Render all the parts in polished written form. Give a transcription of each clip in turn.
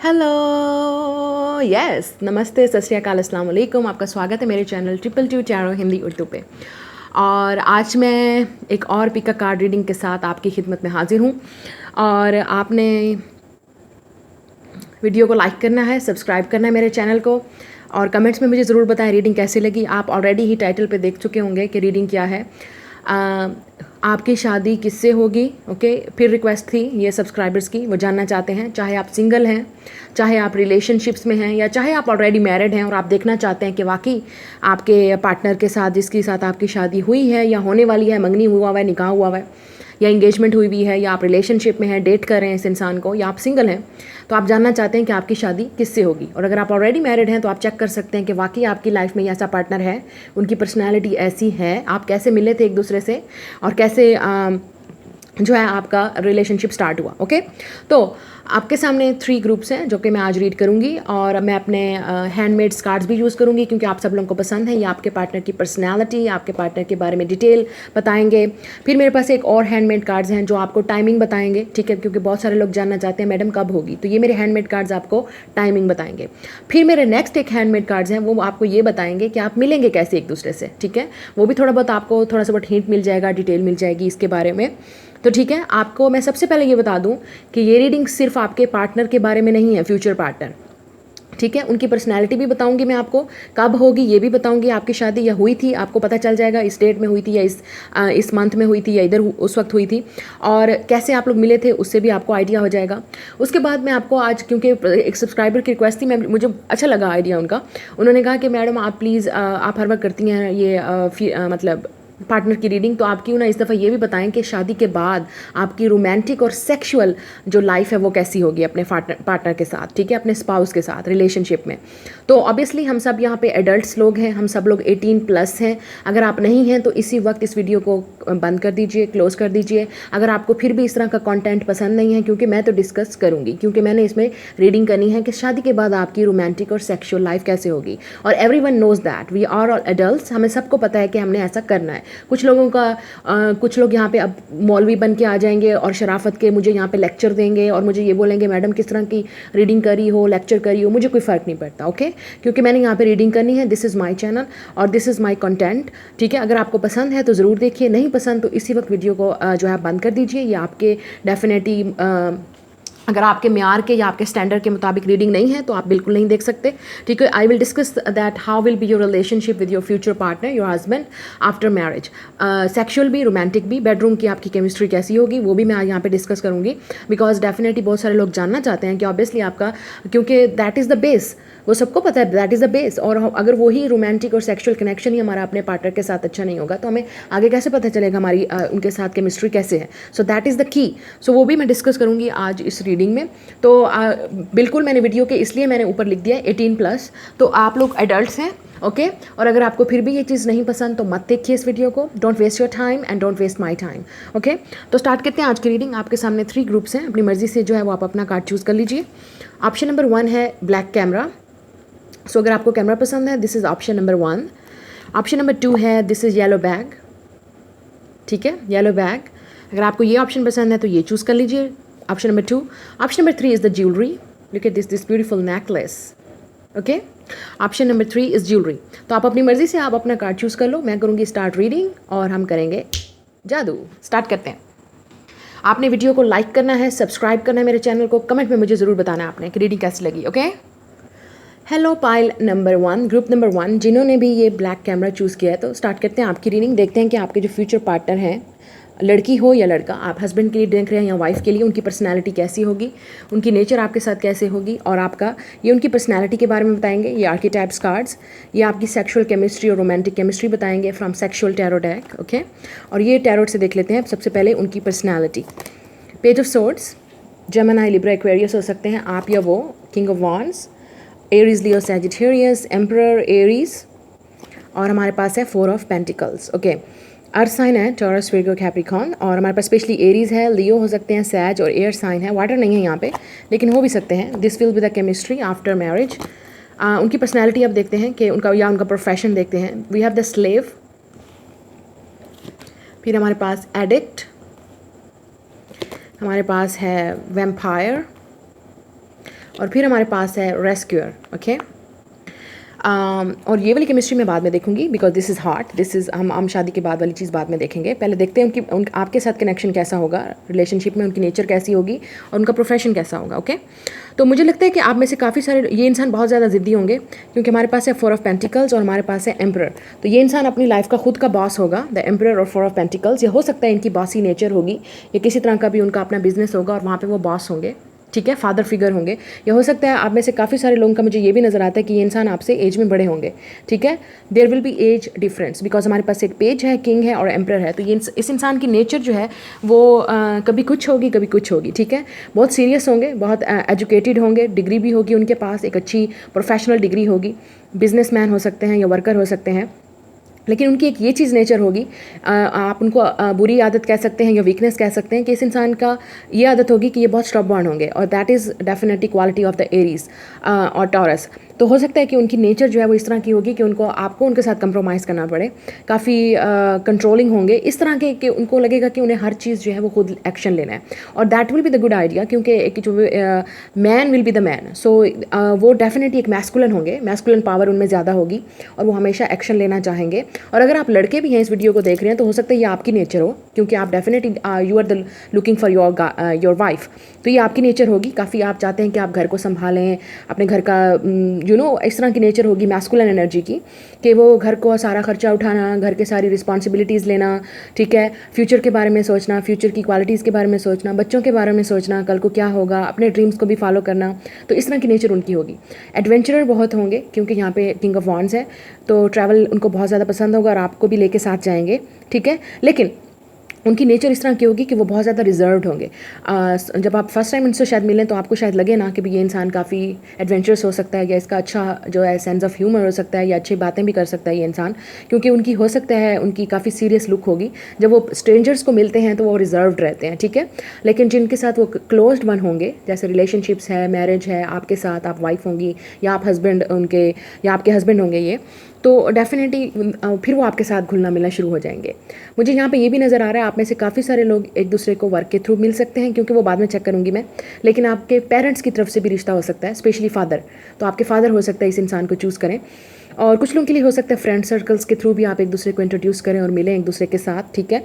Hello yes नमस्ते सत श्री अकाल अस्सलाम वालेकुम। आपका स्वागत है मेरे channel triple two tarot Hindi Urdu पे। और आज मैं एक और पिक कार्ड रीडिंग के साथ आपकी खिदमत में हाजिर हूँ। और आपने वीडियो को लाइक करना है, सब्सक्राइब करना है मेरे चैनल को, और कमेंट्स में मुझे ज़रूर बताएं रीडिंग कैसी लगी। आप ऑलरेडी ही टाइटल पे देख चुके होंगे कि रीडिंग क्या है। आपकी शादी किससे होगी? ओके, फिर रिक्वेस्ट थी ये सब्सक्राइबर्स की, वो जानना चाहते हैं, चाहे आप सिंगल हैं, चाहे आप रिलेशनशिप्स में हैं, या चाहे आप ऑलरेडी मैरिड हैं और आप देखना चाहते हैं कि वाकई आपके पार्टनर के साथ जिसके साथ आपकी शादी हुई है या होने वाली है, मंगनी हुआ हुआ है, निकाह हुआ हुआ है, या इंगेजमेंट हुई हुई है, या आप रिलेशनशिप में हैं, डेट कर रहे हैं इस इंसान को, या आप सिंगल हैं, तो आप जानना चाहते हैं कि आपकी शादी किससे होगी। और अगर आप ऑलरेडी मैरिड हैं तो आप चेक कर सकते हैं कि वाकई आपकी लाइफ में ऐसा पार्टनर है, उनकी पर्सनैलिटी ऐसी है, आप कैसे मिले थे एक दूसरे से, और कैसे जो है आपका रिलेशनशिप स्टार्ट हुआ। ओके, तो आपके सामने 3 ग्रुप्स हैं जो कि मैं आज रीड करूंगी, और मैं अपने हैंडमेड कार्ड्स भी यूज़ करूंगी क्योंकि आप सब लोगों को पसंद है। ये आपके पार्टनर की पर्सनैलिटी, आपके पार्टनर के बारे में डिटेल बताएंगे। फिर मेरे पास एक और हैंडमेड कार्ड्स हैं जो आपको टाइमिंग बताएंगे, ठीक है, क्योंकि बहुत सारे लोग जानना चाहते हैं मैडम कब होगी, तो ये मेरे हैंडमेड कार्ड्स आपको टाइमिंग बताएंगे। फिर मेरे नेक्स्ट एक हैंडमेड कार्ड्स हैं, वो आपको ये बताएंगे कि आप मिलेंगे कैसे एक दूसरे से, ठीक है। वो भी थोड़ा बहुत आपको थोड़ा सा बहुत हिंट मिल जाएगा, डिटेल मिल जाएगी इसके बारे में। तो ठीक है, आपको मैं सबसे पहले ये बता दूं कि ये रीडिंग सिर्फ आपके पार्टनर के बारे में नहीं है, फ्यूचर पार्टनर, ठीक है। उनकी पर्सनैलिटी भी बताऊंगी मैं आपको, कब होगी ये भी बताऊंगी, आपकी शादी या हुई थी आपको पता चल जाएगा इस डेट में हुई थी, या इस मंथ में हुई थी, या इधर उस वक्त हुई थी, और कैसे आप लोग मिले थे उससे भी आपको आइडिया हो जाएगा। उसके बाद मैं आपको आज, क्योंकि एक सब्सक्राइबर की रिक्वेस्ट थी, मुझे अच्छा लगा आइडिया उनका, उन्होंने कहा कि मैडम आप प्लीज़ आप हर वक्त करती हैं ये मतलब पार्टनर की रीडिंग, तो आप क्यों ना इस दफ़ा ये भी बताएं कि शादी के बाद आपकी रोमांटिक और सेक्सुअल जो लाइफ है वो कैसी होगी अपने पार्टनर के साथ, ठीक है, अपने स्पाउस के साथ रिलेशनशिप में। तो ऑब्वियसली हम सब यहाँ पे एडल्ट्स लोग हैं, हम सब लोग 18+ हैं। अगर आप नहीं हैं तो इसी वक्त इस वीडियो को बंद कर दीजिए, क्लोज कर दीजिए। अगर आपको फिर भी इस तरह का कॉन्टेंट पसंद नहीं है, क्योंकि मैं तो डिस्कस करूँगी, क्योंकि मैंने इसमें रीडिंग करनी है कि शादी के बाद आपकी रोमांटिक और सेक्शुअल लाइफ कैसे होगी। और everyone knows that we are all adults, हमें सबको पता है कि हमने ऐसा करना है। कुछ लोगों का कुछ लोग यहाँ पे अब मौलवी बन के आ जाएंगे और शराफत के मुझे यहाँ पे लेक्चर देंगे और मुझे ये बोलेंगे मैडम किस तरह की रीडिंग करी हो, लेक्चर करी हो, मुझे कोई फ़र्क नहीं पड़ता, ओके, क्योंकि मैंने यहाँ पे रीडिंग करनी है। दिस इज़ माय चैनल और दिस इज़ माय कंटेंट, ठीक है। अगर आपको पसंद है तो ज़रूर देखिए, नहीं पसंद तो इसी वक्त वीडियो को जो है बंद कर दीजिए। ये आपके डेफिनेटली अगर आपके म्यार के या आपके स्टैंडर्ड के मुताबिक रीडिंग नहीं है तो आप बिल्कुल नहीं देख सकते, ठीक है। I will discuss that how will be your relationship with your future partner, your husband, after marriage. Sexual भी, रोमांटिक भी, बेडरूम की आपकी केमिस्ट्री कैसी होगी वो भी मैं यहाँ पे डिस्कस करूँगी, बिकॉज डेफिनेटली बहुत सारे लोग जानना चाहते हैं कि ऑब्वियसली आपका, क्योंकि दैट इज़ द बेस, वो सबको पता है दैट इज़ द बेस। और अगर वही रोमांटिक और सेक्शुअल कनेक्शन ही हमारा अपने पार्टनर के साथ अच्छा नहीं होगा तो हमें आगे कैसे पता चलेगा हमारी उनके साथ केमिस्ट्री कैसे है। So that is the key. सो वो भी मैं डिस्कस करूँगी आज इस रीडिंग में। तो बिल्कुल मैंने वीडियो के इसलिए मैंने ऊपर लिख दिया 18+, तो आप लोग एडल्ट्स हैं, ओके। और अगर आपको फिर भी ये चीज़ नहीं पसंद तो मत देखिए इस वीडियो को। Don't waste your time and don't waste my time, okay. तो स्टार्ट करते हैं आज की रीडिंग। आपके सामने 3 ग्रुप्स हैं, अपनी मर्जी से जो है वो आप अपना कार्ड चूज़ कर लीजिए। ऑप्शन नंबर 1 है ब्लैक कैमरा। सो अगर आपको कैमरा पसंद है this is option number 1। Option number 2 है दिस इज़ येलो बैग, ठीक है, येलो बैग। अगर आपको ये ऑप्शन पसंद है तो ये चूज़ कर लीजिए, option number 2। Option number 3 is the jewellery, look at this beautiful necklace, okay. Option number 3 is jewellery. तो आप अपनी मर्जी से आप अपना कार्ड चूज़ कर लो। मैं करूँगी स्टार्ट रीडिंग और हम करेंगे जादू। स्टार्ट करते हैं। आपने वीडियो को लाइक करना है, सब्सक्राइब करना है मेरे चैनल को, कमेंट में मुझे ज़रूर बताना है आपने कि रीडिंग कैसी लगी, okay. Hello pile number 1, group number 1 जिन्होंने भी ये ब्लैक कैमरा चूज़ किया है, तो स्टार्ट करते हैं आपकी रीडिंग। देखते हैं कि आपके जो फ्यूचर पार्टनर हैं, लड़की हो या लड़का, आप हस्बैंड के लिए देख रहे हैं या वाइफ के लिए, उनकी पर्सनालिटी कैसी होगी, उनकी नेचर आपके साथ कैसे होगी, और आपका ये उनकी पर्सनालिटी के बारे में बताएंगे। ये आर्कीटाइप्स कार्ड्स, ये आपकी सेक्सुअल केमिस्ट्री और रोमांटिक केमिस्ट्री बताएंगे from sexual tarot deck, okay. और ये टैरोट से देख लेते हैं सबसे पहले उनकी personality. Page of swords, Gemini, Libra, Aquarius हो सकते हैं आप या वो, king of wands, Aries, Leo, Sagittarius, emperor, Aries, और हमारे पास है 4 of pentacles, okay. Earth sign है टॉरस, विर्गो, कैप्रिकॉर्न, और हमारे पास स्पेशली एरीज है, लियो हो सकते हैं, सैज, और एयर साइन है। वाटर नहीं है यहाँ पे लेकिन हो भी सकते हैं। This will be the chemistry after marriage. उनकी पर्सनैलिटी अब देखते हैं कि उनका या उनका प्रोफेशन देखते हैं। वी हैव द स्लेव, फिर हमारे पास एडिक्ट, हमारे पास है वैम्पायर, और फिर हमारे पास है रेस्क्यूअर। ओके, और ये वाली केमिस्ट्री मैं बाद में देखूंगी because this is heart, this is हम शादी के बाद वाली चीज़ बाद में देखेंगे। पहले देखते हैं उनकी आपके साथ कनेक्शन कैसा होगा रिलेशनशिप में, उनकी नेचर कैसी होगी और उनका प्रोफेशन कैसा होगा। ओके, तो मुझे लगता है कि आप में से काफ़ी सारे ये इंसान बहुत ज़्यादा ज़िद्दी होंगे क्योंकि हमारे पास है 4 ऑफ पेंटिकल्स और हमारे पास है एम्परर। तो ये इंसान अपनी लाइफ का खुद का बॉस होगा, द एम्परर और 4 ऑफ पेंटिकल्स। ये हो सकता है इनकी बॉसी नेचर होगी या किसी तरह का भी उनका अपना बिजनेस होगा और वहाँ पे वो बॉस होंगे, ठीक है, फादर फिगर होंगे। यह हो सकता है आप में से काफ़ी सारे लोगों का मुझे ये भी नज़र आता है कि ये इंसान आपसे एज में बड़े होंगे, ठीक है। There will be age difference because हमारे पास एक पेज है, किंग है और एम्परर है। तो ये इस इंसान की नेचर जो है वो कभी कुछ होगी कभी कुछ होगी, ठीक है। बहुत सीरियस होंगे, बहुत एजुकेटेड होंगे, डिग्री भी होगी उनके पास, एक अच्छी प्रोफेशनल डिग्री होगी, बिजनेसमैन हो सकते हैं या वर्कर हो सकते हैं। लेकिन उनकी एक ये चीज़ नेचर होगी, आप उनको बुरी आदत कह सकते हैं या वीकनेस कह सकते हैं कि इस इंसान का ये आदत होगी कि ये बहुत स्टबबॉर्न होंगे और that is definitely quality of the Aries और टॉरस। तो हो सकता है कि उनकी नेचर जो है वो इस तरह की होगी कि आपको उनके साथ कंप्रोमाइज़ करना पड़े, काफ़ी कंट्रोलिंग होंगे, इस तरह के कि उनको लगेगा कि उन्हें हर चीज़ जो है वो खुद एक्शन लेना है और that will be the good idea क्योंकि एक जो man will be the man. So वो डेफिनेटली एक मैस्कुलन होंगे, मैस्कुलन पावर उनमें ज़्यादा होगी और वो हमेशा एक्शन लेना चाहेंगे। और अगर आप लड़के भी हैं इस वीडियो को देख रहे हैं तो हो सकता है ये आपकी नेचर हो क्योंकि आप definitely you are the looking for your wife. तो ये आपकी नेचर होगी, काफ़ी आप चाहते हैं कि आप घर को संभालें, अपने घर का इस तरह की नेचर होगी मैस्कुलिन एनर्जी की कि वो घर को सारा खर्चा उठाना, घर के सारी रिस्पॉन्सिबिलिटीज़ लेना, ठीक है, फ्यूचर के बारे में सोचना, फ्यूचर की क्वालिटीज़ के बारे में सोचना, बच्चों के बारे में सोचना, कल को क्या होगा, अपने ड्रीम्स को भी फॉलो करना। तो इस तरह की नेचर उनकी होगी। एडवेंचरर बहुत होंगे क्योंकि यहाँ पे किंग ऑफ वॉन्ड्स है, तो ट्रैवल उनको बहुत ज़्यादा पसंद होगा और आपको भी लेके साथ जाएंगे, ठीक है। लेकिन उनकी नेचर इस तरह की होगी कि वो बहुत ज़्यादा रिजर्व्ड होंगे। जब आप फर्स्ट टाइम इनसे शायद मिलें तो आपको शायद लगे ना कि भी ये इंसान काफ़ी एडवेंचरस हो सकता है या इसका अच्छा जो है सेंस ऑफ ह्यूमर हो सकता है या अच्छी बातें भी कर सकता है ये इंसान, क्योंकि उनकी हो सकता है उनकी काफ़ी सीरियस लुक होगी। जब वो स्ट्रेंजर्स को मिलते हैं तो वो रिजर्व्ड रहते हैं, ठीक है। लेकिन जिनके साथ वो क्लोज्ड वन होंगे, जैसे रिलेशनशिप्स है, मैरिज है, आपके साथ आप वाइफ होंगी या आप हस्बैंड उनके या आपके हस्बैंड होंगे ये, तो डेफिनेटली फिर वो आपके साथ घुलना मिलना शुरू हो जाएंगे। मुझे यहाँ पे ये भी नज़र आ रहा है आप में से काफ़ी सारे लोग एक दूसरे को वर्क के थ्रू मिल सकते हैं क्योंकि वो बाद में चेक करूँगी मैं, लेकिन आपके पेरेंट्स की तरफ से भी रिश्ता हो सकता है, स्पेशली फादर। तो आपके फादर हो सकता है इस इंसान को चूज़ करें और कुछ लोगों के लिए हो सकता है फ्रेंड सर्कल्स के थ्रू भी आप एक दूसरे को इंट्रोड्यूस करें और मिलें एक दूसरे के साथ, ठीक है।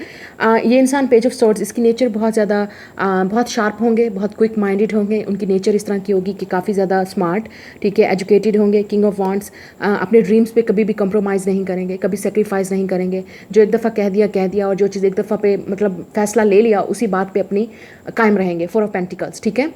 ये इंसान पेज ऑफ सॉर्ड्स, इसकी नेचर बहुत ज़्यादा बहुत शार्प होंगे, बहुत क्विक माइंडेड होंगे, उनकी नेचर इस तरह की होगी कि काफ़ी ज़्यादा स्मार्ट, ठीक है, एजुकेटेड होंगे। किंग ऑफ वॉन्ड्स, अपने ड्रीम्स पे कभी भी कंप्रोमाइज़ नहीं करेंगे, कभी सेक्रीफाइस नहीं करेंगे। जो एक दफ़ा कह दिया और जो चीज़ एक दफ़ा पे मतलब फैसला ले लिया उसी बात पे अपनी कायम रहेंगे। 4 ऑफ पेंटिकल्स, ठीक है,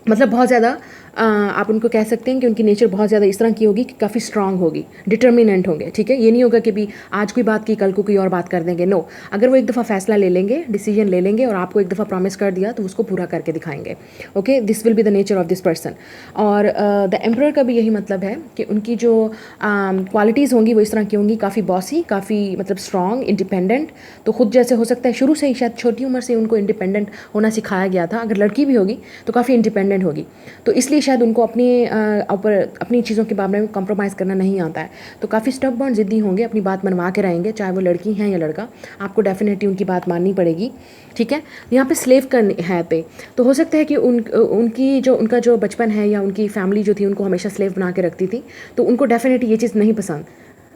मतलब बहुत ज़्यादा आप उनको कह सकते हैं कि उनकी नेचर बहुत ज़्यादा इस तरह की होगी कि काफ़ी स्ट्रांग होगी, डिटर्मिनेंट होंगे, ठीक है। ये नहीं होगा कि भी आज कोई बात की कल को कोई और बात कर देंगे, नो। अगर वो एक दफ़ा फैसला ले लेंगे, डिसीजन ले लेंगे और आपको एक दफ़ा प्रॉमिस कर दिया तो उसको पूरा करके दिखाएंगे। Okay, this will be the nature of this person. और द एम्परर का भी यही मतलब है कि उनकी जो क्वालिटीज़ होंगी वो इस तरह की होंगी, काफ़ी बॉसी, काफ़ी मतलब स्ट्रांग, इंडिपेंडेंट। तो खुद जैसे हो सकता है शुरू से ही शायद छोटी उम्र से उनको इंडिपेंडेंट होना सिखाया गया था। अगर लड़की भी होगी तो काफ़ी इंडिपेंडेंट होगी, तो इसलिए शायद उनको अपनी चीज़ों के बारे में कंप्रोमाइज़ करना नहीं आता है। तो काफ़ी स्टबबॉर्न ज़िद्दी होंगे, अपनी बात मनवा के रहेंगे, चाहे वो लड़की हैं या लड़का, आपको डेफिनेटली उनकी बात माननी पड़ेगी, ठीक है। यहाँ पे स्लेव का है पे, तो हो सकता है कि उनका जो बचपन है या उनकी फैमिली जो थी उनको हमेशा स्लेव बना के रखती थी, तो उनको डेफिनेटली ये चीज़ नहीं पसंद।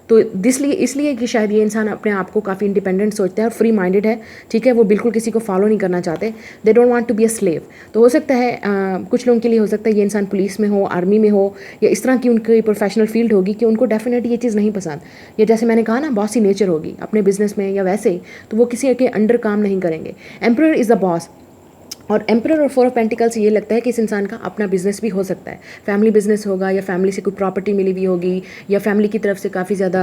तो इसलिए कि शायद ये इंसान अपने आप को काफ़ी इंडिपेंडेंट सोचता है और फ्री माइंडेड है, ठीक है। वो बिल्कुल किसी को फॉलो नहीं करना चाहते, they don't want to be a slave. तो हो सकता है कुछ लोगों के लिए हो सकता है ये इंसान पुलिस में हो, आर्मी में हो या इस तरह की उनकी प्रोफेशनल फील्ड होगी कि उनको डेफिनेटली ये चीज़ नहीं पसंद। या जैसे मैंने कहा ना, बॉसी नेचर होगी अपने बिजनेस में या वैसे, तो वो किसी के अंडर काम नहीं करेंगे। Emperor is the boss. और एम्परर और 4 ऑफ पेंटिकल्स ये लगता है कि इस इंसान का अपना बिजनेस भी हो सकता है, फैमिली बिजनेस होगा या फैमिली से कोई प्रॉपर्टी मिली हुई होगी या फैमिली की तरफ से काफ़ी ज़्यादा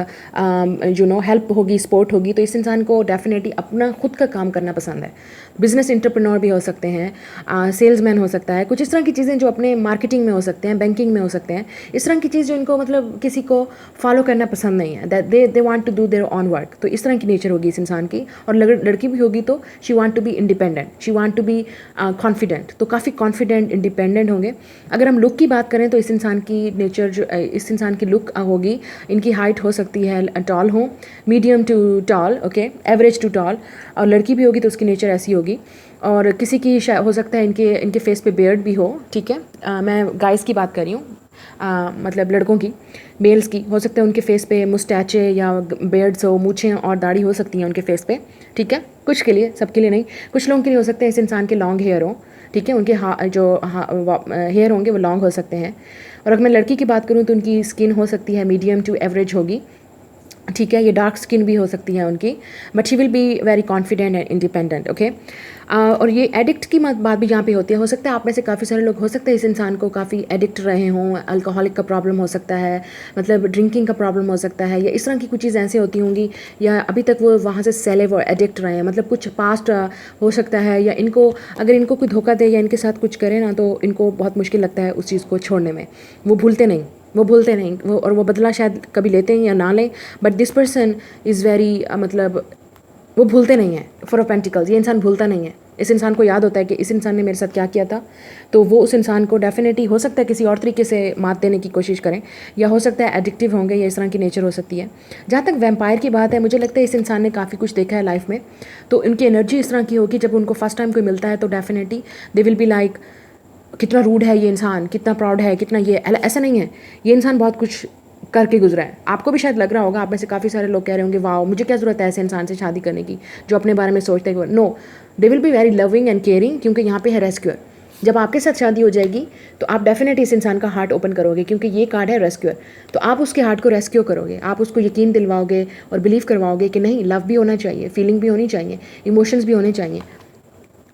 हेल्प होगी, सपोर्ट होगी। तो इस इंसान को डेफिनेटली अपना खुद का काम करना पसंद है। बिजनेस इंटरप्रेन्योर भी हो सकते हैं, सेल्समैन हो सकता है, कुछ इस तरह की चीज़ें जो अपने मार्केटिंग में हो सकते हैं, बैंकिंग में हो सकते हैं, इस तरह की चीज़ जो इनको मतलब किसी को फॉलो करना पसंद नहीं है, they want to do their on work. तो इस तरह की नेचर होगी इस इंसान की। और लड़की भी होगी तो she want to be independent, she want to be confident, तो काफ़ी कॉन्फिडेंट इंडिपेंडेंट होंगे। अगर हम लुक की बात करें तो इस इंसान की नेचर जो इस इंसान की लुक होगी, इनकी हाइट हो सकती है टॉल हो, medium to tall, okay, average to tall, और लड़की भी होगी तो उसकी नेचर ऐसी होगी। और किसी की हो सकता है इनके फेस पे बियर्ड भी हो, ठीक है, मैं गाइस की बात कर रही हूँ, मतलब लड़कों की, मेल्स की हो सकता है उनके फेस पे मुस्टैचे या बियर्ड्स हो, मूछें और दाढ़ी हो सकती हैं उनके फेस पे, ठीक है, कुछ के लिए, सबके लिए नहीं, कुछ लोगों के लिए हो सकता है इस इंसान के लॉन्ग हेयर हो, ठीक है, उनके हेयर होंगे वो लॉन्ग हो सकते हैं। और अगर मैं लड़की की बात करूँ तो उनकी स्किन हो सकती है मीडियम टू एवरेज होगी, ठीक है, ये डार्क स्किन भी हो सकती है उनकी, but she will be very confident and independent, okay. और ये एडिक्ट की बात भी यहाँ पे होती है। हो सकता है आप में से काफ़ी सारे लोग हो सकते हैं इस इंसान को काफ़ी एडिक्ट रहे हों, अल्कोहलिक का प्रॉब्लम हो सकता है, मतलब ड्रिंकिंग का प्रॉब्लम हो सकता है, या इस तरह की कुछ चीज़ें ऐसी होती होंगी, या अभी तक वो वहाँ से सेलेब और एडिक्ट रहे हैं, मतलब कुछ पास्ट हो सकता है, या इनको अगर इनको कोई धोखा दे या इनके साथ कुछ करे ना तो इनको बहुत मुश्किल लगता है उस चीज़ को छोड़ने में। वो भूलते नहीं और वो बदला शायद कभी लेते हैं या ना लें, but this person is very मतलब वो भूलते नहीं हैं। फॉर ऑफ पेंटिकल्स, ये इंसान भूलता नहीं है। इस इंसान को याद होता है कि इस इंसान ने मेरे साथ क्या किया था, तो वो उस इंसान को डेफिनेटली हो सकता है किसी और तरीके से मात देने की कोशिश करें, या हो सकता है एडिक्टिव होंगे, या इस तरह की नेचर हो सकती है। जहाँ तक वैम्पायर की बात है, मुझे लगता है इस इंसान ने काफ़ी कुछ देखा है लाइफ में, तो उनकी एनर्जी इस तरह की होगी, जब उनको फर्स्ट टाइम कोई मिलता है तो definitely they will be like, कितना रूड है ये इंसान, कितना प्राउड है, कितना ये, ऐसा नहीं है, ये इंसान बहुत कुछ करके गुजरा है। आपको भी शायद लग रहा होगा, आप में से काफ़ी सारे लोग कह रहे होंगे वाओ मुझे क्या ज़रूरत है ऐसे इंसान से शादी करने की जो अपने बारे में सोचते हैं। No, they will be very loving and caring, क्योंकि यहाँ पे है रेस्क्यूअर। जब आपके साथ शादी हो जाएगी तो आप डेफिनेटली इस इंसान का हार्ट ओपन करोगे, क्योंकि ये कार्ड है रेस्क्यूअर, तो आप उसके हार्ट को रेस्क्यू करोगे, आप उसको यकीन दिलवाओगे और बिलीव करवाओगे कि नहीं, लव भी होना चाहिए, फीलिंग भी होनी चाहिए, इमोशंस भी होने चाहिए।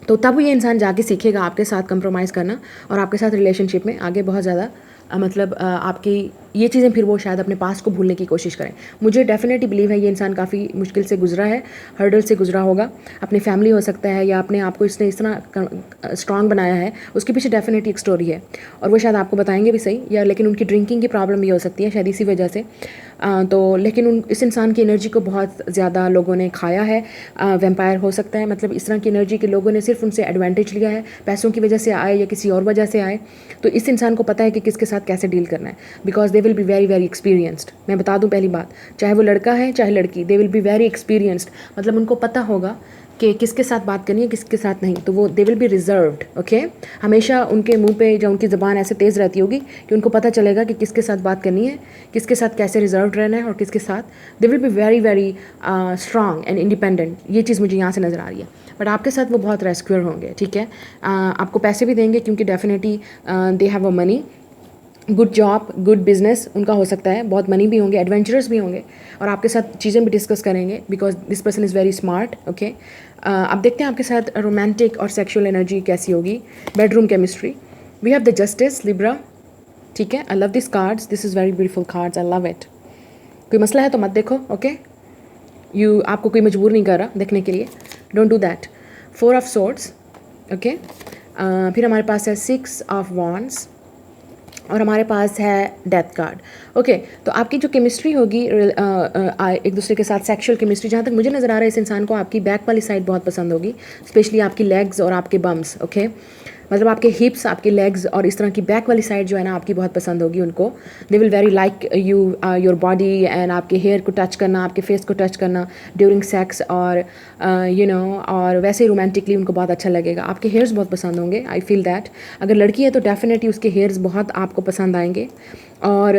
तो तब ये इंसान जाके सीखेगा आपके साथ कंप्रोमाइज़ करना और आपके साथ रिलेशनशिप में आगे बहुत ज़्यादा मतलब आपकी ये चीज़ें फिर वो शायद अपने पास को भूलने की कोशिश करें। मुझे डेफिनेटली बिलीव है ये इंसान काफ़ी मुश्किल से गुजरा है, हर्डल से गुजरा होगा, अपनी फैमिली हो सकता है या अपने आप को इसने इस तरह स्ट्रॉन्ग बनाया है, उसके पीछे डेफिनेटली एक स्टोरी है और वो शायद आपको बताएंगे भी सही, या लेकिन उनकी ड्रिंकिंग की प्रॉब्लम भी हो सकती है शायद इसी वजह से। तो लेकिन इस इंसान की एनर्जी को बहुत ज़्यादा लोगों ने खाया है, वैम्पायर हो सकता है, मतलब इस तरह की एनर्जी के लोगों ने सिर्फ उनसे एडवांटेज लिया है, पैसों की वजह से आए या किसी और वजह से आए। तो इस इंसान को पता है कि किसके साथ कैसे डील करना है, because they will be very very experienced. मैं बता दूं पहली बात, चाहे वो लड़का है चाहे लड़की, दे विल बी वेरी एक्सपीरियंस्ड, मतलब उनको पता होगा कि किसके साथ बात करनी है किसके साथ नहीं, तो वो दे विल बी रिजर्व्ड, ओके। हमेशा उनके मुंह पे या उनकी ज़बान ऐसे तेज़ रहती होगी कि उनको पता चलेगा कि किसके साथ बात करनी है, किसके साथ कैसे रिजर्व्ड रहना है और किसके साथ दे will be very very strong and independent. ये चीज़ मुझे यहाँ से नज़र आ रही है, बट आपके साथ वो बहुत रेस्क्यूअर होंगे, ठीक है। आपको पैसे भी देंगे क्योंकि definitely they have a money, good job, good business उनका हो सकता है, बहुत मनी भी होंगे, एडवेंचरस भी होंगे और आपके साथ चीज़ें भी डिस्कस करेंगे because this person is very smart, okay. अब देखते हैं आपके साथ रोमांटिक और सेक्सुअल एनर्जी कैसी होगी, bedroom chemistry. We have the justice, Libra, ठीक है। I love this cards, this is very beautiful cards, I love it. कोई मसला है तो मत देखो, ओके। आपको कोई मजबूर नहीं कर रहा देखने के लिए, don't do that. 4 of swords, okay. फिर हमारे पास है 6 ऑफ वॉन्ड्स और हमारे पास है डेथ कार्ड, ओके। तो आपकी जो केमिस्ट्री होगी एक दूसरे के साथ, सेक्सुअल केमिस्ट्री, जहाँ तक मुझे नज़र आ रहा है इस इंसान को आपकी बैक वाली साइड बहुत पसंद होगी, स्पेशली आपकी लेग्स और आपके बम्स, ओके। मतलब आपके हिप्स, आपके लेग्स और इस तरह की बैक वाली साइड जो है ना आपकी बहुत पसंद होगी उनको। दे will very like you your body and आपके हेयर को टच करना, आपके फेस को टच करना ड्यूरिंग सेक्स, और और वैसे ही रोमांटिकली उनको बहुत अच्छा लगेगा। आपके हेयर्स बहुत पसंद होंगे, आई फील दैट। अगर लड़की है तो डेफिनेटली उसके हेयर्स बहुत आपको पसंद आएंगे, और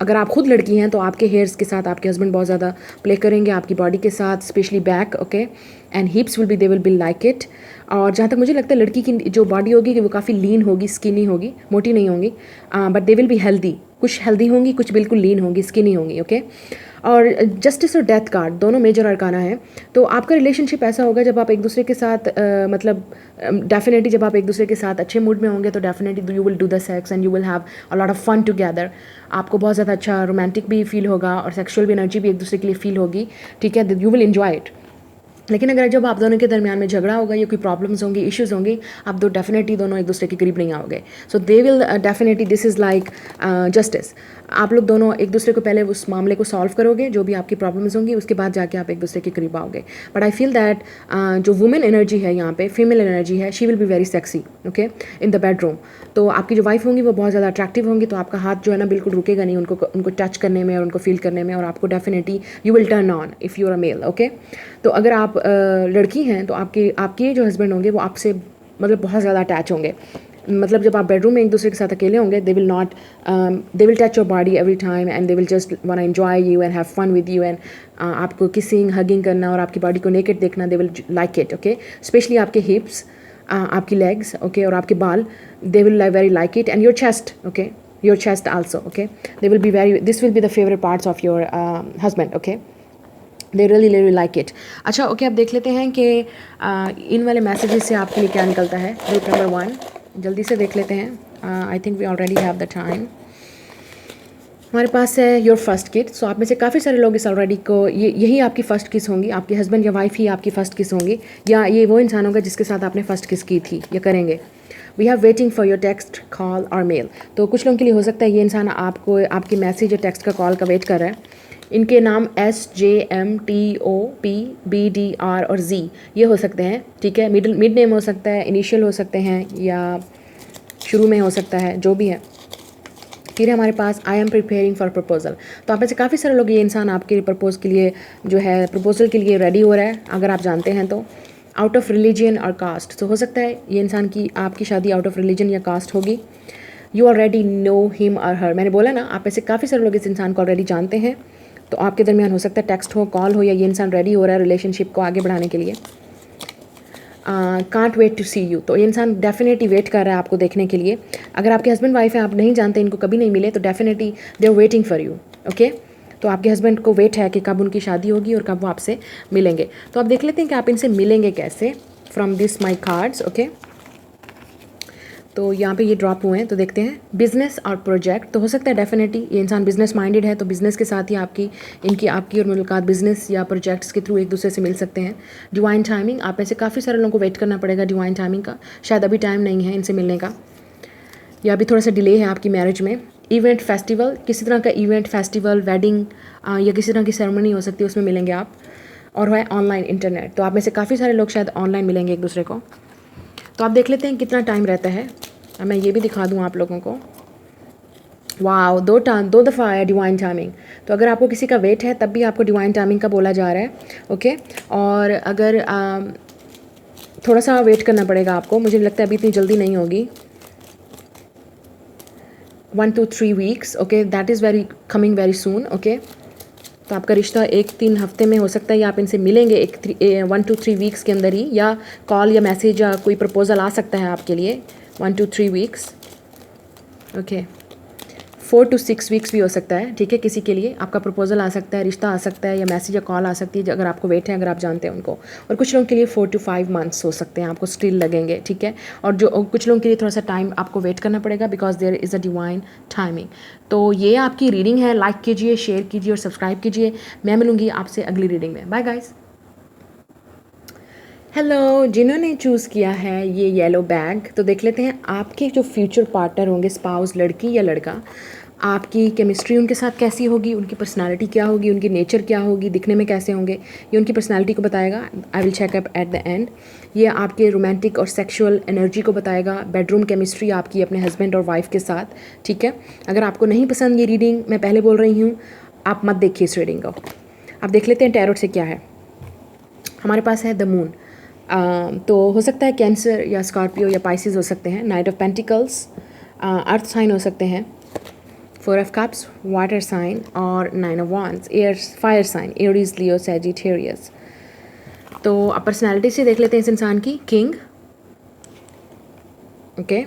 अगर आप खुद लड़की हैं तो आपके हेयर्स के साथ आपके हस्बैंड बहुत ज़्यादा प्ले करेंगे, आपकी बॉडी के साथ, specially back, okay. And हिप्स will be, they will be like it. और जहाँ तक मुझे लगता है लड़की की जो बॉडी होगी कि वो काफ़ी लीन होगी, स्किनी होगी, मोटी नहीं होंगी, but they will be healthy, कुछ हेल्दी होंगी, कुछ बिल्कुल लीन होंगी, स्किनी होंगी, ओके। और जस्टिस और डेथ कार्ड दोनों मेजर अरकाना है। तो आपका रिलेशनशिप ऐसा होगा जब आप एक दूसरे के साथ मतलब डेफिनेटली जब आप एक दूसरे के साथ अच्छे मूड में होंगे तो definitely you will do the sex and you will have a lot of fun together. आपको बहुत ज़्यादा अच्छा रोमांटिक भी फील होगा और सेक्सुअल भी एनर्जी भी एक दूसरे के लिए फील होगी, ठीक है। You will enjoy it. लेकिन अगर जब आप दोनों के दरमियान में झगड़ा होगा या कोई प्रॉब्लम्स होंगी, इश्यूज होंगी, आप दो डेफिनेटली दोनों एक दूसरे के करीब नहीं आओगे. So they will definitely, this is like justice. आप लोग दोनों एक दूसरे को पहले उस मामले को सॉल्व करोगे, जो भी आपकी प्रॉब्लम्स होंगी, उसके बाद जाके आप एक दूसरे के करीब आओगे. बट आई फील दैट जो वुमेन एनर्जी है यहाँ पे, फीमेल एनर्जी है, she will be very sexy, okay, in the bedroom. तो आपकी जो वाइफ होंगी वो बहुत ज़्यादा अट्रैक्टिव होंगी, तो आपका हाथ जो है ना बिल्कुल रुकेगा नहीं उनको टच करने में और उनको फील करने में, और आपको definitely you will turn on if you are a male, okay. तो अगर आप लड़की हैं तो आपके जो हस्बैंड होंगे वो आपसे मतलब बहुत ज़्यादा अटैच होंगे. मतलब जब आप बेडरूम में एक दूसरे के साथ अकेले होंगे, they will touch your body every time and they will just want to enjoy you and have fun with you, and आपको किसिंग, हगिंग करना और आपकी बॉडी को नेकेड देखना, they will like it, okay. Specially आपके hips, आपकी legs, okay, और आपके बाल, they will very like it, and your chest, okay, your chest also, okay. They will be very, this will be the favourite parts of your husband, okay. They really like it. अच्छा, okay, अब देख लेते हैं कि इन वाले messages से आपके लिए क्या निकलता है. ग्रुप नंबर 1 जल्दी से देख लेते हैं. I think we already have the time. हमारे पास है योर फर्स्ट किस. सो आप में से काफ़ी सारे लोग इस ऑलरेडी को यही आपकी फ़र्स्ट किस होंगी. आपके हस्बैंड या वाइफ ही आपकी फ़र्स्ट किस होंगी, या ये वो इंसान होगा जिसके साथ आपने फ़र्स्ट किस की थी या करेंगे. We have waiting for your text, call और मेल. तो कुछ लोगों के लिए हो सकता है ये इंसान आपको आपकी मैसेज या टेक्स्ट का, कॉल का वेट कर रहा है. इनके नाम SJMTOPBDR और Z ये हो सकते हैं, ठीक है. मिड नेम हो सकता है, इनिशियल हो सकते हैं, या शुरू में हो सकता है, जो भी है. फिर हमारे पास I am preparing for proposal. तो आप में से काफ़ी सारे लोग, ये इंसान आपके प्रपोज के लिए जो है, प्रपोजल के लिए रेडी हो रहा है, अगर आप जानते हैं तो. आउट ऑफ रिलीजन और कास्ट. तो हो सकता है ये इंसान की आपकी शादी आउट ऑफ रिलीजन या कास्ट होगी. यू ऑलरेडी नो हिम और हर. मैंने बोला ना, आप में से काफ़ी सारे लोग इस इंसान को ऑलरेडी जानते हैं. तो आपके दरमियान हो सकता है टेक्स्ट हो, कॉल हो, या ये इंसान रेडी हो रहा है रिलेशनशिप को आगे बढ़ाने के लिए. Can't wait to see you. तो ये इंसान डेफिनेटली वेट कर रहा है आपको देखने के लिए. अगर आपके हस्बैंड वाइफ हैं, आप नहीं जानते, इनको कभी नहीं मिले, तो definitely they are waiting for you, okay. तो आपके हस्बैंड को वेट है कि कब उनकी शादी होगी और कब वो आपसे मिलेंगे. तो आप देख लेते हैं कि आप इनसे मिलेंगे कैसे. From this my cards, okay. तो यहाँ पे ये ड्रॉप हुए हैं, तो देखते हैं. बिजनेस और प्रोजेक्ट. तो हो सकता है डेफिनेटली ये इंसान बिजनेस माइंडेड है, तो बिजनेस के साथ ही आपकी और मुलाकात बिजनेस या प्रोजेक्ट्स के थ्रू एक दूसरे से मिल सकते हैं. Divine timing. आप में से काफ़ी सारे लोगों को वेट करना पड़ेगा डिवाइन टाइमिंग का. शायद अभी टाइम नहीं है इनसे मिलने का, या अभी थोड़ा सा डिले है आपकी मैरिज में. Event, festival. किसी तरह का इवेंट, फेस्टिवल, वेडिंग या किसी तरह की सेरेमनी हो सकती है, उसमें मिलेंगे आप. और है ऑनलाइन, इंटरनेट. तो आप में से काफ़ी सारे लोग शायद ऑनलाइन मिलेंगे एक दूसरे को. तो आप देख लेते हैं कितना टाइम रहता है. मैं ये भी दिखा दूँ आप लोगों को. वाओ, दो दफ़ा आया डिवाइन टाइमिंग. तो अगर आपको किसी का वेट है तब भी आपको डिवाइन टाइमिंग का बोला जा रहा है, ओके. और अगर थोड़ा सा वेट करना पड़ेगा आपको, मुझे लगता है अभी इतनी जल्दी नहीं होगी. 1 to 3 weeks, okay. That is coming very soon, okay. तो आपका रिश्ता 1-3 हफ्ते में हो सकता है, या आप इनसे मिलेंगे 1 to 3 weeks के अंदर ही, या कॉल या मैसेज या कोई प्रपोजल आ सकता है आपके लिए 1 to 3 weeks, okay. 4 to 6 weeks भी हो सकता है, ठीक है. किसी के लिए आपका प्रपोजल आ सकता है, रिश्ता आ सकता है, या मैसेज या कॉल आ सकती है अगर आपको वेट है, अगर आप जानते हैं उनको. और कुछ लोगों के लिए 4 to 5 months हो सकते हैं, आपको स्टिल लगेंगे, ठीक है. और जो कुछ लोगों के लिए थोड़ा सा टाइम आपको वेट करना पड़ेगा, because there is a divine timing. तो ये आपकी रीडिंग है. लाइक कीजिए, शेयर कीजिए और सब्सक्राइब कीजिए. मैं मिलूँगी आपसे अगली रीडिंग में. Bye guys. हेलो, जिन्होंने चूज़ किया है ये येलो बैग, तो देख लेते हैं आपके जो फ्यूचर पार्टनर होंगे, स्पाउस, लड़की या लड़का, आपकी केमिस्ट्री उनके साथ कैसी होगी, उनकी पर्सनालिटी क्या होगी, उनकी नेचर क्या होगी, दिखने में कैसे होंगे, ये उनकी पर्सनालिटी को बताएगा. I will check up at the end. ये आपके रोमांटिक और सेक्सुअल एनर्जी को बताएगा. बेडरूम केमिस्ट्री आपकी अपने हस्बैंड और वाइफ के साथ, ठीक है. अगर आपको नहीं पसंद ये रीडिंग, मैं पहले बोल रही हूँ, आप मत देखिए इस रीडिंग को. आप देख लेते हैं टैरोट से क्या है. हमारे पास है द मून. तो हो सकता है कैंसर या स्कॉर्पियो या पाइसिस हो सकते हैं. Knight of pentacles, earth sign हो सकते हैं. 4 of Cups, वाटर साइन, और 9 of Wands, air, fire sign, Aries, Leo, Sagittarius. तो अब पर्सनैलिटी से देख लेते हैं इस इंसान की. King, okay.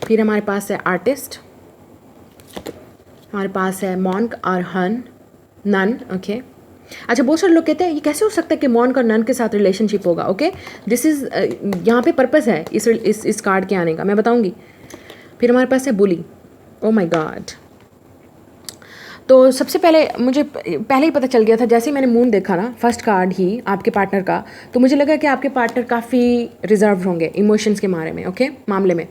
फिर हमारे पास है आर्टिस्ट. हमारे पास है मॉन्क और नन, ओके. अच्छा, बहुत सारे लोग कहते हैं ये कैसे हो सकता है कि मॉन्क और नन के साथ रिलेशनशिप होगा, ओके. दिस इज़ यहाँ पे पर्पस है इस कार्ड के आने का, मैं बताऊँगी. फिर हमारे पास है बुली. ओ माई गॉड. तो सबसे पहले मुझे पहले ही पता चल गया था, जैसे ही मैंने मून देखा ना फर्स्ट कार्ड ही आपके पार्टनर का, तो मुझे लगा कि आपके पार्टनर काफ़ी रिजर्व होंगे इमोशंस के बारे में, ओके, मामले में।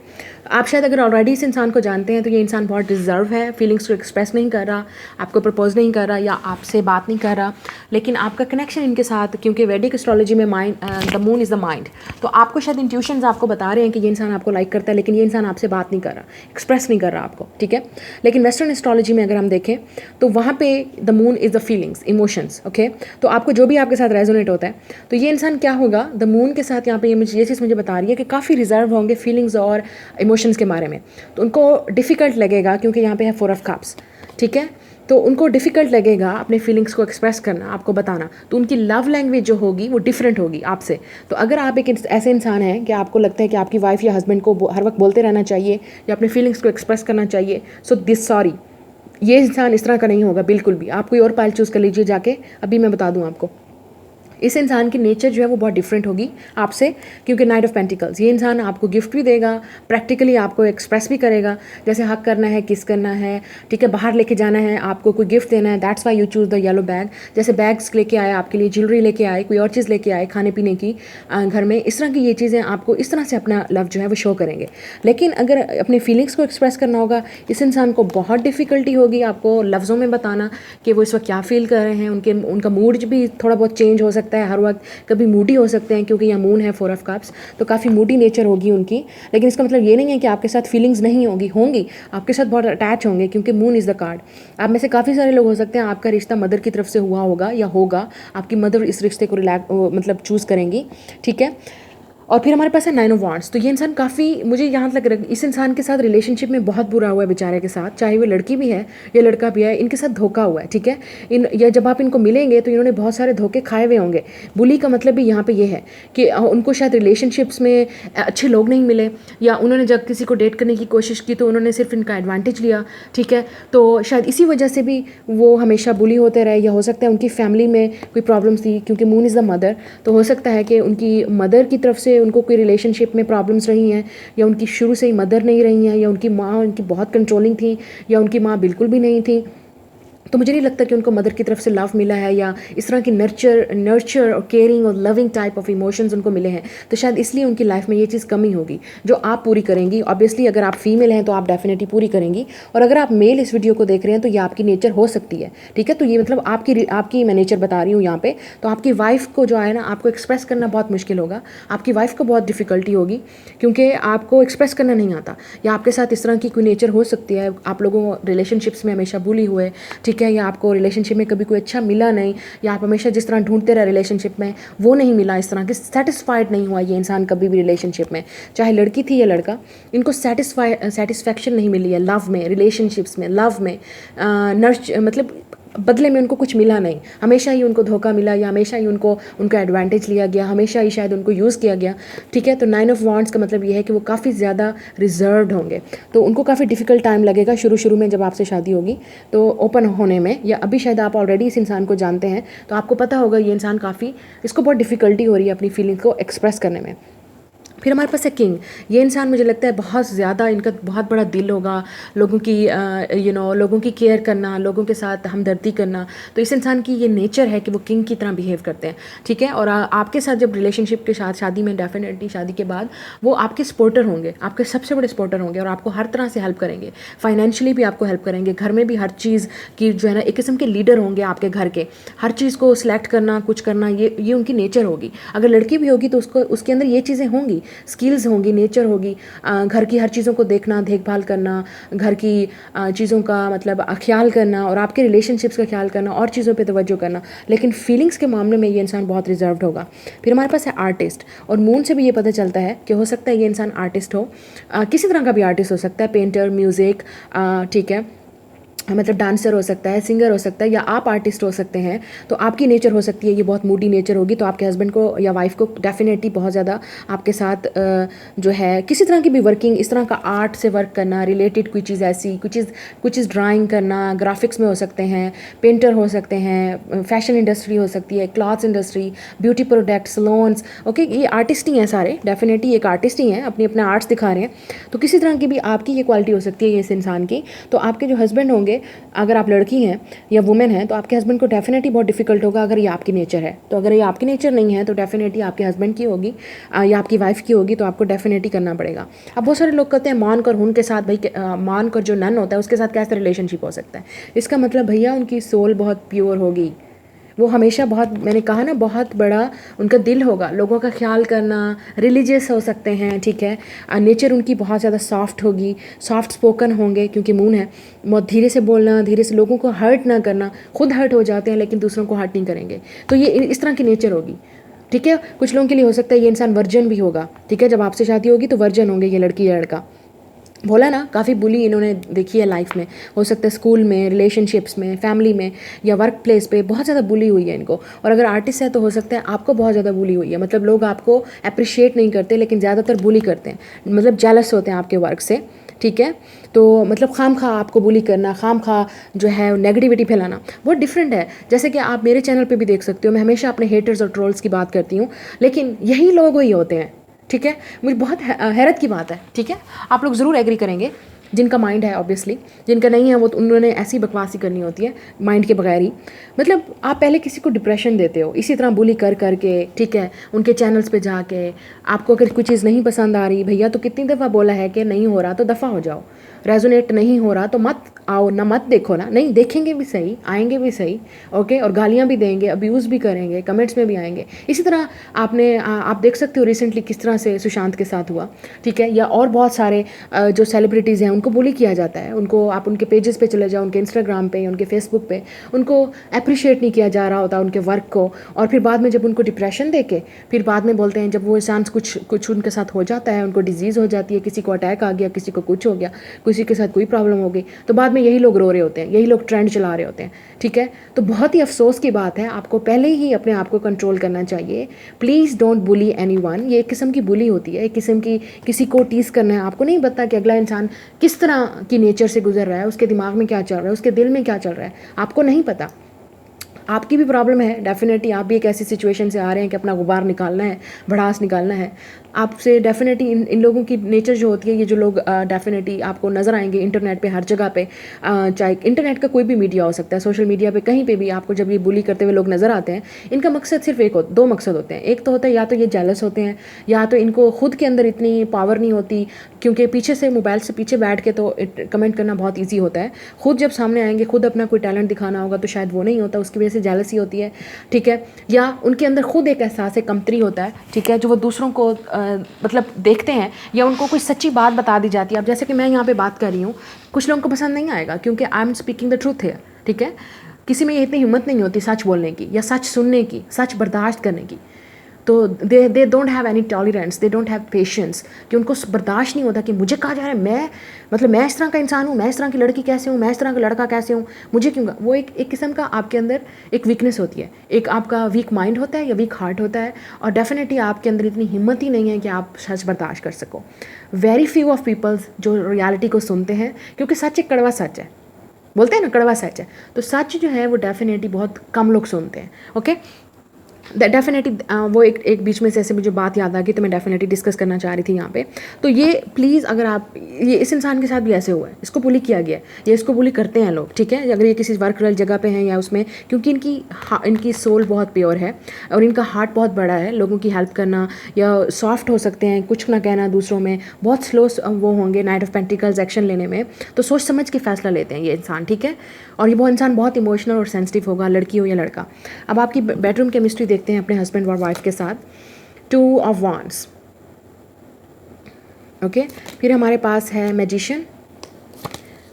आप शायद अगर ऑलरेडी इस इंसान को जानते हैं तो ये इंसान बहुत रिजर्व है, फीलिंग्स को एक्सप्रेस नहीं कर रहा, आपको प्रपोज नहीं कर रहा या आपसे बात नहीं कर रहा। लेकिन आपका कनेक्शन इनके साथ, क्योंकि वैदिक एस्ट्रोलॉजी में mind, the moon is the mind, तो आपको शायद इंट्यूशंस आपको बता रहे हैं कि ये इंसान आपको लाइक करता है, लेकिन ये इंसान आपसे बात नहीं कर रहा, एक्सप्रेस नहीं कर रहा आपको, ठीक है। लेकिन वेस्टर्न एस्ट्रोलॉजी में अगर हम देखें तो वहाँ पे the moon is the feelings, emotions, okay. तो आपको जो भी आपके साथ रेजोनेट होता है, तो ये इंसान क्या होगा द मून के साथ, यहाँ पे ये चीज़ मुझे बता रही है कि काफ़ी रिजर्व होंगे फीलिंग्स और इमोशंस के बारे में। तो उनको डिफ़िकल्ट लगेगा, क्योंकि यहाँ पे है 4 ऑफ कप्स, ठीक है। तो उनको डिफ़िकल्ट लगेगा अपने फीलिंग्स को एक्सप्रेस करना, आपको बताना। तो उनकी लव लैंग्वेज जो होगी वो डिफरेंट होगी आपसे। तो अगर आप एक ऐसे इंसान हैं कि आपको लगता है कि आपकी वाइफ या हस्बैंड को हर वक्त बोलते रहना चाहिए या अपने फीलिंग्स को एक्सप्रेस करना चाहिए, सो दिस सॉरी, ये इंसान इस तरह का नहीं होगा बिल्कुल भी। आप कोई और पाइल चूज़ कर लीजिए जाके, अभी मैं बता दूँ आपको। इस इंसान की नेचर जो है वो बहुत डिफरेंट होगी आपसे, क्योंकि नाइट ऑफ पेंटिकल्स, ये इंसान आपको गिफ्ट भी देगा, प्रैक्टिकली आपको एक्सप्रेस भी करेगा, जैसे हक करना है, किस करना है, ठीक है, बाहर लेके जाना है, आपको कोई गिफ्ट देना है, that's why you choose the yellow bag. जैसे बैग्स लेके आए आपके लिए, ज्वेलरी लेके आए, कोई और चीज़ लेके आए खाने पीने की घर में, इस तरह की ये चीज़ें आपको इस तरह से अपना लव जो है वो शो करेंगे। लेकिन अगर अपने फीलिंग्स को एक्सप्रेस करना होगा, इस इंसान को बहुत डिफ़िकल्टी होगी आपको लफ्ज़ों में बताना कि वो इस वक्त क्या फ़ील कर रहे हैं। उनका मूड भी थोड़ा बहुत चेंज हो सकता है, हर वक्त कभी मूडी हो सकते हैं, क्योंकि यहाँ मून है 4 ऑफ कप्स, तो काफ़ी मूडी नेचर होगी उनकी। लेकिन इसका मतलब ये नहीं है कि आपके साथ फीलिंग्स नहीं होंगी, आपके साथ बहुत अटैच होंगे, क्योंकि मून इज़ द कार्ड। आप में से काफ़ी सारे लोग हो सकते हैं आपका रिश्ता मदर की तरफ से हुआ होगा या होगा, आपकी मदर इस रिश्ते को मतलब चूज़ करेंगी, ठीक है। और फिर हमारे पास है 9 ऑफ वांड्स। तो ये इंसान काफ़ी, मुझे यहाँ तक लग, इस इंसान के साथ रिलेशनशिप में बहुत बुरा हुआ है बेचारे के साथ, चाहे वो लड़की भी है या लड़का भी है, इनके साथ धोखा हुआ है, ठीक है। या जब आप इनको मिलेंगे तो इन्होंने बहुत सारे धोखे खाए हुए होंगे। बुली का मतलब भी यहाँ पे ये है कि उनको शायद रिलेशनशिप्स में अच्छे लोग नहीं मिले, या उन्होंने जब किसी को डेट करने की कोशिश की तो उन्होंने सिर्फ इनका एडवांटेज लिया, ठीक है। तो शायद इसी वजह से भी वो हमेशा बुली होते रहे, या हो सकता है उनकी फैमिली में कोई प्रॉब्लम्स थी, क्योंकि मून इज़ द मदर, तो हो सकता है कि उनकी मदर की तरफ से उनको कोई रिलेशनशिप में प्रॉब्लम्स रही हैं, या उनकी शुरू से ही मदर नहीं रही हैं, या उनकी माँ उनकी बहुत कंट्रोलिंग थी, या उनकी माँ बिल्कुल भी नहीं थी। तो मुझे नहीं लगता कि उनको मदर की तरफ से लव मिला है, या इस तरह की नर्चर और केयरिंग और लविंग टाइप ऑफ इमोशंस उनको मिले हैं। तो शायद इसलिए उनकी लाइफ में ये चीज़ कमी होगी जो आप पूरी करेंगी। ऑब्वियसली अगर आप फीमेल हैं तो आप डेफिनेटली पूरी करेंगी, और अगर आप मेल इस वीडियो को देख रहे हैं तो ये आपकी नेचर हो सकती है, ठीक है। तो ये मतलब आपकी मैं नेचर बता रही हूँ यहाँ पे। तो आपकी वाइफ को जो है ना, आपको एक्सप्रेस करना बहुत मुश्किल होगा, आपकी वाइफ को बहुत डिफ़िकल्टी होगी, क्योंकि आपको एक्सप्रेस करना नहीं आता, या आपके साथ इस तरह की कोई नेचर हो सकती है, आप लोगों रिलेशनशिप्स में हमेशा बुली हुए, ठीक है, या आपको रिलेशनशिप में कभी कोई अच्छा मिला नहीं, या आप हमेशा जिस तरह ढूंढते रहे रिलेशनशिप में वो नहीं मिला, इस तरह की सेटिस्फाइड नहीं हुआ ये इंसान कभी भी रिलेशनशिप में, चाहे लड़की थी या लड़का, इनको सेटिस्फैक्शन नहीं मिली है लव में, रिलेशनशिप्स में, लव में, मतलब बदले में उनको कुछ मिला नहीं, हमेशा ही उनको धोखा मिला, या हमेशा ही उनका एडवांटेज लिया गया, हमेशा ही शायद उनको यूज़ किया गया, ठीक है। तो 9 ऑफ वांड्स का मतलब ये है कि वो काफ़ी ज़्यादा रिजर्व्ड होंगे, तो उनको काफ़ी डिफ़िकल्ट टाइम लगेगा शुरू में जब आपसे शादी होगी तो ओपन होने में, या अभी शायद आप ऑलरेडी इस इंसान को जानते हैं तो आपको पता होगा ये इंसान काफ़ी, इसको बहुत डिफ़िकल्टी हो रही है अपनी फीलिंग्स को एक्सप्रेस करने में। फिर हमारे पास है किंग। ये इंसान मुझे लगता है बहुत ज़्यादा, इनका बहुत बड़ा दिल होगा, लोगों की लोगों की केयर करना, लोगों के साथ हमदर्दी करना। तो इस इंसान की ये नेचर है कि वो किंग की तरह बिहेव करते हैं, ठीक है। और आपके साथ जब रिलेशनशिप के साथ, शादी में डेफिनेटली शादी के बाद वो आपके सपोर्टर होंगे, आपके सबसे बड़े सपोर्टर होंगे, और आपको हर तरह से हेल्प करेंगे, फाइनेंशियली भी आपको हेल्प करेंगे, घर में भी हर चीज़ की जो है ना, एक किस्म के लीडर होंगे आपके घर के, हर चीज़ को सिलेक्ट करना, कुछ करना, ये उनकी नेचर होगी। अगर लड़की भी होगी तो उसके अंदर ये चीज़ें होंगी, स्किल्स होंगी, नेचर होगी, घर की हर चीज़ों को देखना, देखभाल करना, घर की चीज़ों का मतलब ख्याल करना, और आपके रिलेशनशिप्स का ख्याल करना, और चीज़ों पे तवज्जो करना। लेकिन फीलिंग्स के मामले में ये इंसान बहुत रिजर्व्ड होगा। फिर हमारे पास है आर्टिस्ट, और मून से भी ये पता चलता है कि हो सकता है ये इंसान आर्टिस्ट हो, किसी तरह का भी आर्टिस्ट हो सकता है, पेंटर, म्यूज़िक, ठीक है, मतलब डांसर हो सकता है, सिंगर हो सकता है, या आप आर्टिस्ट हो सकते हैं। तो आपकी नेचर हो सकती है ये बहुत मूडी नेचर होगी, तो आपके हस्बैंड को या वाइफ को डेफिनेटली बहुत ज़्यादा आपके साथ जो है किसी तरह की भी वर्किंग, इस तरह का आर्ट से वर्क करना, रिलेटेड कोई चीज़ ऐसी, कुछ चीज़ ड्राइंग करना, ग्राफिक्स में हो सकते हैं, पेंटर हो सकते हैं, फैशन इंडस्ट्री हो सकती है, clothes industry, beauty product, salons, okay, ये आर्टिस्ट ही हैं सारे, डेफिनेटली एक आर्टिस्ट ही हैं, अपने आर्ट्स दिखा रहे हैं। तो किसी तरह की भी आपकी ये क्वालिटी हो सकती है इस इंसान की। तो आपके जो हस्बैंड होंगे होंगे, अगर आप लड़की हैं या वुमेन हैं तो आपके हस्बैंड को डेफिनेटली बहुत डिफिकल्ट होगा अगर ये आपकी नेचर है। तो अगर ये आपकी नेचर नहीं है तो डेफिनेटली आपके हस्बैंड की होगी या आपकी वाइफ की होगी, तो आपको डेफिनेटली करना पड़ेगा। अब बहुत सारे लोग कहते हैं मान कर हुन के साथ, भाई मान कर जो नन होता है उसके साथ कैसे रिलेशनशिप हो सकता है? इसका मतलब भैया उनकी सोल बहुत प्योर होगी, वो हमेशा बहुत, मैंने कहा ना, बहुत बड़ा उनका दिल होगा, लोगों का ख्याल करना, रिलीजियस हो सकते हैं, ठीक है। नेचर उनकी बहुत ज़्यादा सॉफ्ट होगी, सॉफ्ट स्पोकन होंगे क्योंकि मून है। बहुत धीरे से बोलना, धीरे से लोगों को हर्ट ना करना, खुद हर्ट हो जाते हैं लेकिन दूसरों को हर्ट नहीं करेंगे। तो ये इस तरह की नेचर होगी, ठीक है। कुछ लोगों के लिए हो सकता है ये इंसान वर्जन भी होगा, ठीक है। जब आपसे शादी होगी तो वर्जन होंगे ये लड़की या लड़का। बोला ना, काफ़ी बुली इन्होंने देखी है लाइफ में, हो सकता है स्कूल में, रिलेशनशिप्स में, फैमिली में या वर्क प्लेस पे बहुत ज़्यादा बुली हुई है इनको। और अगर आर्टिस्ट है तो हो सकता है आपको बहुत ज़्यादा बुली हुई है, मतलब लोग आपको अप्रिशिएट नहीं करते लेकिन ज़्यादातर बुली करते हैं, मतलब जेलस होते हैं आपके वर्क से, ठीक है। तो मतलब खाम खा आपको बुली करना, खाम खा जो है नेगेटिविटी फैलाना बहुत डिफरेंट है। जैसे कि आप मेरे चैनल पे भी देख सकते हो, मैं हमेशा अपने हेटर्स और ट्रोल्स की बात करती हूँ, लेकिन यही लोग वही होते हैं, ठीक है। मुझे बहुत हैरत की बात है, ठीक है। आप लोग ज़रूर एग्री करेंगे, जिनका माइंड है ऑब्वियसली, जिनका नहीं है वो तो उन्होंने ऐसी बकवासी करनी होती है माइंड के बगैर ही। मतलब आप पहले किसी को डिप्रेशन देते हो इसी तरह बुली कर करके, ठीक है, उनके चैनल्स पे जाके। आपको अगर कोई चीज़ नहीं पसंद आ रही भैया, तो कितनी दफ़ा बोला है कि नहीं हो रहा तो दफ़ा हो जाओ, रेजोनेट नहीं हो रहा तो मत आओ ना, मत देखो ना, नहीं देखेंगे भी सही, आएंगे भी सही, ओके। और गालियाँ भी देंगे, अब्यूज़ भी करेंगे, कमेंट्स में भी आएंगे। इसी तरह आप देख सकते हो रिसेंटली किस तरह से सुशांत के साथ हुआ, ठीक है। या और बहुत सारे जो सेलिब्रिटीज़ हैं उनको बुली किया जाता है, उनको आप उनके पेजेस पे चले जाओ, उनके इंस्टाग्राम पे, उनके फेसबुक पे, उनको अप्रिशिएट नहीं किया जा रहा होता उनके वर्क को। और फिर बाद में जब उनको डिप्रेशन दे के फिर बाद में बोलते हैं, जब वो इंसान कुछ उनके साथ हो जाता है, उनको डिजीज़ हो जाती है, किसी को अटैक आ गया, किसी को कुछ हो गया, किसी के साथ कोई प्रॉब्लम हो गई, तो बाद में यही लोग रो रहे होते हैं, यही लोग ट्रेंड चला रहे होते हैं, ठीक है। तो बहुत ही अफसोस की बात है, आपको पहले ही अपने आप को कंट्रोल करना चाहिए। Please don't bully anyone. ये एक किस्म की बुली होती है, एक किस्म की, किसी को टीज़ करना है। आपको नहीं पता कि अगला इंसान किस तरह की नेचर से गुजर रहा है, उसके दिमाग में क्या चल रहा है, उसके दिल में क्या चल रहा है, आपको नहीं पता। आपकी भी प्रॉब्लम है डेफिनेटली, आप भी एक ऐसी सिचुएशन से आ रहे हैं कि अपना गुबार निकालना है, भड़ास निकालना है आपसे। डेफिनेटली इन लोगों की नेचर जो होती है, ये जो लोग डेफिनेटली आपको नज़र आएंगे इंटरनेट पे हर जगह पे, चाहे इंटरनेट का कोई भी मीडिया हो सकता है, सोशल मीडिया पे कहीं पे भी आपको जब ये बुली करते हुए लोग नज़र आते हैं, इनका मकसद सिर्फ दो मकसद होते हैं। एक तो होता है या तो ये जेलस होते हैं, या तो इनको खुद के अंदर इतनी पावर नहीं होती, क्योंकि पीछे से मोबाइल से पीछे बैठ के तो कमेंट करना बहुत ईजी होता है। खुद जब सामने आएंगे, खुद अपना कोई टैलेंट दिखाना होगा तो शायद वो नहीं होता, उसकी वजह से जेलसी होती है, ठीक है। या उनके अंदर खुद एक एहसास है, कमतरी होता है, ठीक है, जो वो दूसरों को मतलब देखते हैं, या उनको कोई सच्ची बात बता दी जाती है। अब जैसे कि मैं यहाँ पे बात कर रही हूँ, कुछ लोगों को पसंद नहीं आएगा क्योंकि I am speaking the truth है, ठीक है। किसी में इतनी हिम्मत नहीं होती सच बोलने की, या सच सुनने की, सच बर्दाश्त करने की। तो they don't have any tolerance, they don't have patience, कि उनको बर्दाश्त नहीं होता कि मुझे कहा जा रहा है, मैं इस तरह का इंसान हूँ, मैं इस तरह की लड़की कैसे हूँ, मैं इस तरह का लड़का कैसे हूँ, मुझे क्यों। वो एक किस्म का आपके अंदर एक वीकनेस होती है, एक आपका वीक माइंड होता है या वीक हार्ट होता है, और डेफिनेटली आपके अंदर इतनी हिम्मत ही नहीं है कि आप सच बर्दाश्त कर सको। वेरी फ्यू ऑफ पीपल्स जो रियलिटी को सुनते हैं, क्योंकि सच एक कड़वा सच है, बोलते हैं ना कड़वा सच है, तो सच जो है वो डेफिनेटली बहुत कम लोग सुनते हैं, ओके। डेफिनेटली वो एक बीच में से ऐसे मुझे बात याद आ गई तो मैं डेफिनेटली डिस्कस करना चाह रही थी यहाँ पे। तो ये प्लीज़, अगर आप, ये इस इंसान के साथ भी ऐसे हुआ है, इसको बुली किया गया है, ये इसको बुली करते हैं लोग, ठीक है। अगर ये किसी वर्क वाली जगह पे हैं या उसमें, क्योंकि इनकी सोल बहुत प्योर है और इनका हार्ट बहुत बड़ा है, लोगों की हेल्प करना, या सॉफ्ट हो सकते हैं, कुछ ना कहना दूसरों में, बहुत स्लो वो होंगे नाइट ऑफ पेंटिकल्स एक्शन लेने में, तो सोच समझ के फैसला लेते हैं ये इंसान, ठीक है। और ये वो इंसान बहुत इमोशनल और सेंसिटिव होगा, लड़की हो या लड़का। अब आपकी बेडरूम केमिस्ट्री देखते हैं अपने हस्बैंड और वाइफ के साथ। 2 ऑफ वांड्स, ओके। फिर हमारे पास है मैजिशियन,